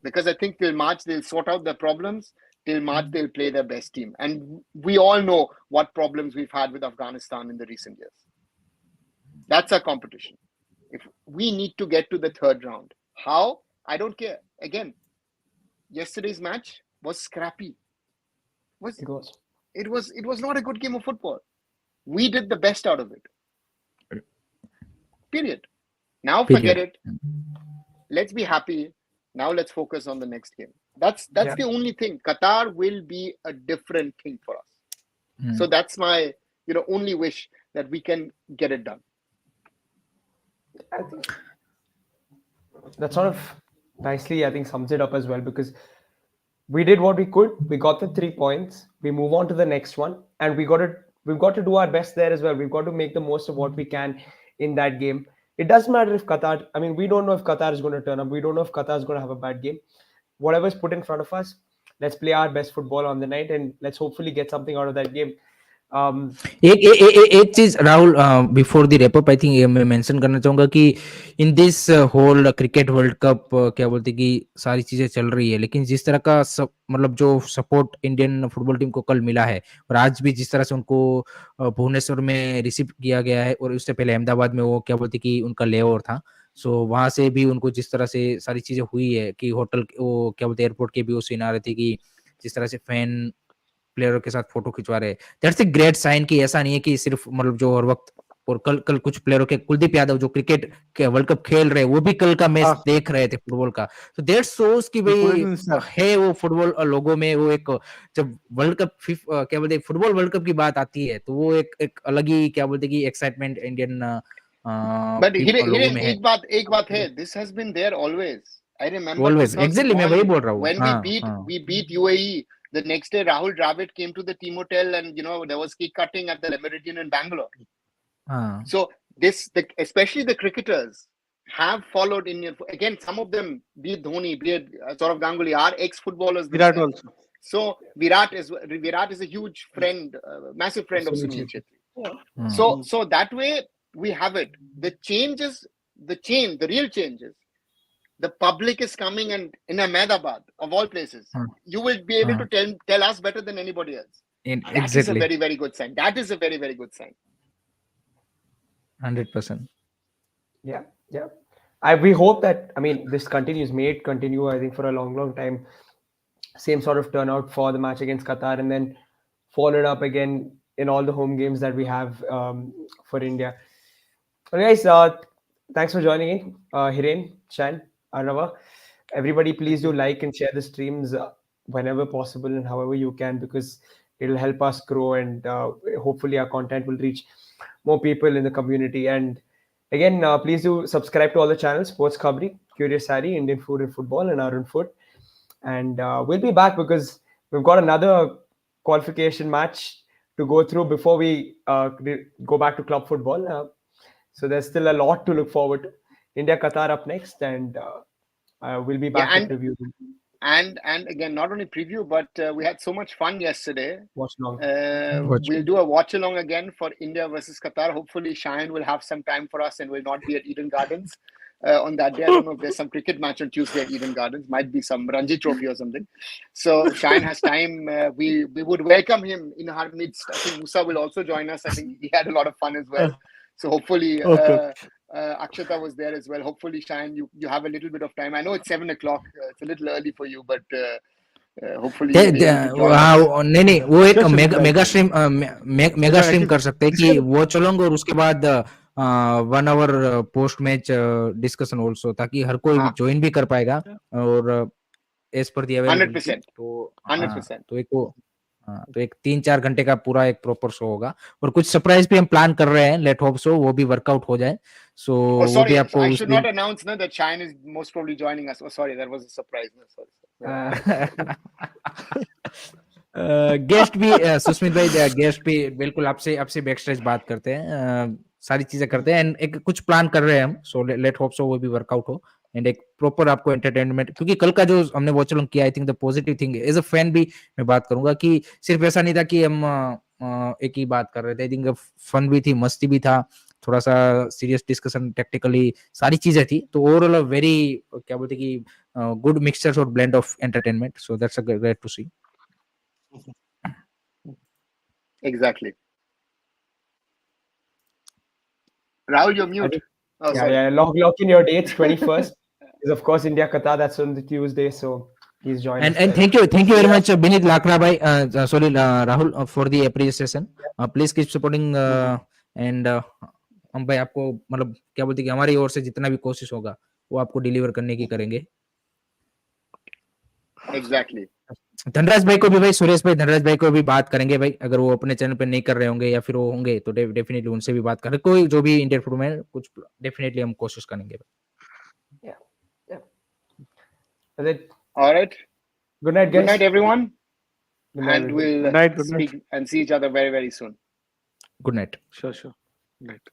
Because I think till March they'll sort out their problems. Till March they'll play their best team. And we all know what problems we've had with Afghanistan in the recent years. That's our competition. If we need to get to the third round. How? I don't care. Again, yesterday's match was scrappy. It was not a good game of football. We did the best out of it. Period. Now forget it. Let's be happy. Now let's focus on the next game. That's the only thing. Qatar will be a different thing for us. So that's my only wish, that we can get it done. I think that sort of nicely, I think, sums it up as well, because we did what we could. We got the 3 points. We move on to the next one, and we've got to do our best there as well. We've got to make the most of what we can in that game. It doesn't matter if Qatar, we don't know if Qatar is going to turn up. We don't know if Qatar is going to have a bad game. Whatever is put in front of us, let's play our best football on the night, and let's hopefully get something out of that game. एक चीज Rahul, before the wrap up, I think मैं mention करना चाहूंगा कि in this whole cricket world cup, क्या बोलते कि सारी चीजें चल रही है, लेकिन जिस तरह का मतलब जो सपोर्ट इंडियन फुटबॉल टीम को कल मिला है, और आज भी जिस तरह से उनको भुवनेश्वर में रिसीव किया गया है, और उससे पहले अहमदाबाद में वो क्या बोलते कि उनका लेओवर था, सो वहां से भी उनको जिस तरह से सारी चीजें हुई है कि होटल, वो क्या बोलते एयरपोर्ट के भी वो सीन आ रहे थे कि जिस तरह से फैन प्लेयरों के साथ फोटो खिंचवा रहे, दैट्स ए ग्रेट साइन कि ऐसा नहीं है कि सिर्फ मतलब जो हर वक्त, और कल कुछ प्लेयरों के, कुलदीप यादव जो क्रिकेट के वर्ल्ड कप खेल रहे, वो भी कल का मैच देख रहे थे फुटबॉल का, तो दैट शोज कि भाई है वो फुटबॉल लोगों में वो एक, जब वर्ल्ड कप क्या बोलते फुटबॉल वर्ल्ड कप की बात आती है, तो वो एक अलग ही क्या बोलते कि एक्साइटमेंट इंडियन लोगों में है। एक बात है, this has been there always. I remember always, exactly मैं वही बोल रहा हूँ। When we beat UAE, the next day Rahul Dravid came to the team hotel, and there was cake cutting at the Le Méridien in Bangalore. So especially the cricketers have followed Indian. Again, some of them, be it Dhoni, be it Saurav Ganguly, are ex-footballers. Virat also. So Virat is a huge friend, massive friend of Sunil Chhetri. So that way we have it. The real changes. The public is coming, and in Ahmedabad, of all places, you will be able to tell us better than anybody else. That is a very, very good sign. That is a very, very good sign. 100%. Yeah. We hope that, this continues. May it continue, I think, for a long, long time. Same sort of turnout for the match against Qatar, and then followed up again in all the home games that we have for India. Well, guys, thanks for joining in. Hiren, Shan, Arnava, everybody, please do like and share the streams whenever possible and however you can, because it'll help us grow, and hopefully our content will reach more people in the community. And again, please do subscribe to all the channels: Sports Khabri, Curious Harry, Indian Food and Football, and Arun Food. And we'll be back, because we've got another qualification match to go through before we go back to club football. So there's still a lot to look forward to. India Qatar up next, and we'll be back to preview. And again, not only preview, but we had so much fun yesterday. Watch along. We'll do a watch along again for India versus Qatar. Hopefully, Shayan will have some time for us and will not be at Eden Gardens. on that day. I don't know if there's some cricket match on Tuesday at Eden Gardens. Might be some Ranji Trophy or something. So Shine has time. We would welcome him in our midst. I think Musa will also join us. I think he had a lot of fun as well. So hopefully, Okay. Akshata was there as well. Hopefully, Shine, you have a little bit of time. I know it's 7 o'clock. It's a little early for you, but hopefully you'll be able to join us. हाँ नहीं वो एक Sure, sure, mega we'll mega try. Stream mega Yeah, stream कर actually, सकते हैं this कि can. वो चलेंगे और उसके बाद 1 hour post match discussion also, ताकि हर कोई हाँ, ज्वाइन भी कर पाएगा और एज पर दी अवेलेबिलिटी। 100%. तो हाँ 100%. तो एक वो हाँ तो एक 3-4 घंटे का पूरा एक प्रॉपर शो होगा और कुछ सरप्राइज भी हम प्लान कर रहे हैं, लेट होप सो वो भी वर्कआउट हो जाए। सो Oh, वो भी sorry. आपको I उस should not दिन announce no, that Shine is most probably joining us. Oh, sorry. That was a surprise. No, sorry. Guest भी सुस्मित भाई गेस्ट भी बिल्कुल आपसे आपसे बैक स्टेज बात करते हैं, सारी चीजें करते हैं एंड एक कुछ प्लान कर रहे हैं हम। सो लेट होप सो वो भी वर्कआउट हो एंड एक प्रॉपर आपको एंटरटेनमेंट, क्योंकि कल का जो हमने वॉच अलोंग किया, I think the positive thing as a fan भी मैं बात करूंगा कि सिर्फ ऐसा नहीं था कि हम एक ही बात कर रहे थे। आई थिंक फन भी थी, मस्ती भी था, थोड़ा सा सीरियस डिस्कशन, टेक्निकली सारी चीजें थी। तो ओवरऑल वेरी क्या बोलते कि गुड मिक्सचर और blend of entertainment. So that's a great to see. Exactly. Rahul, you're I mute. think, Oh, yeah, sorry. yeah. Lock in your dates. 21st is of course India Qatar. That's on the Tuesday, so please join us And there. thank you very Yeah. much, Binit Lakra bhai, sorry, Rahul, for the appreciation. Please keep supporting and हम भाई आपको मतलब क्या बोलते हैं कि हमारी ओर से जितना भी कोशिश होगा वो आपको डिलीवर करने की करेंगे। Exactly. धनराज भाई को भी भाई, सुरेश भाई धनराज भाई को भी बात करेंगे भाई, अगर वो अपने चैनल पे नहीं कर रहे होंगे या फिर वो होंगे तो डेफिनेटली उनसे भी बात करें। कोई जो भी इंडियन फुटबॉल में कुछ डेफिनेटली हम कोशिश करेंगे। Yeah. Yeah. That's it. All right. Good night, Good guys. night, everyone. Good night, And everybody. we'll Good night. Good night. speak and see each other very, very soon. Good night. Sure, sure. Good night.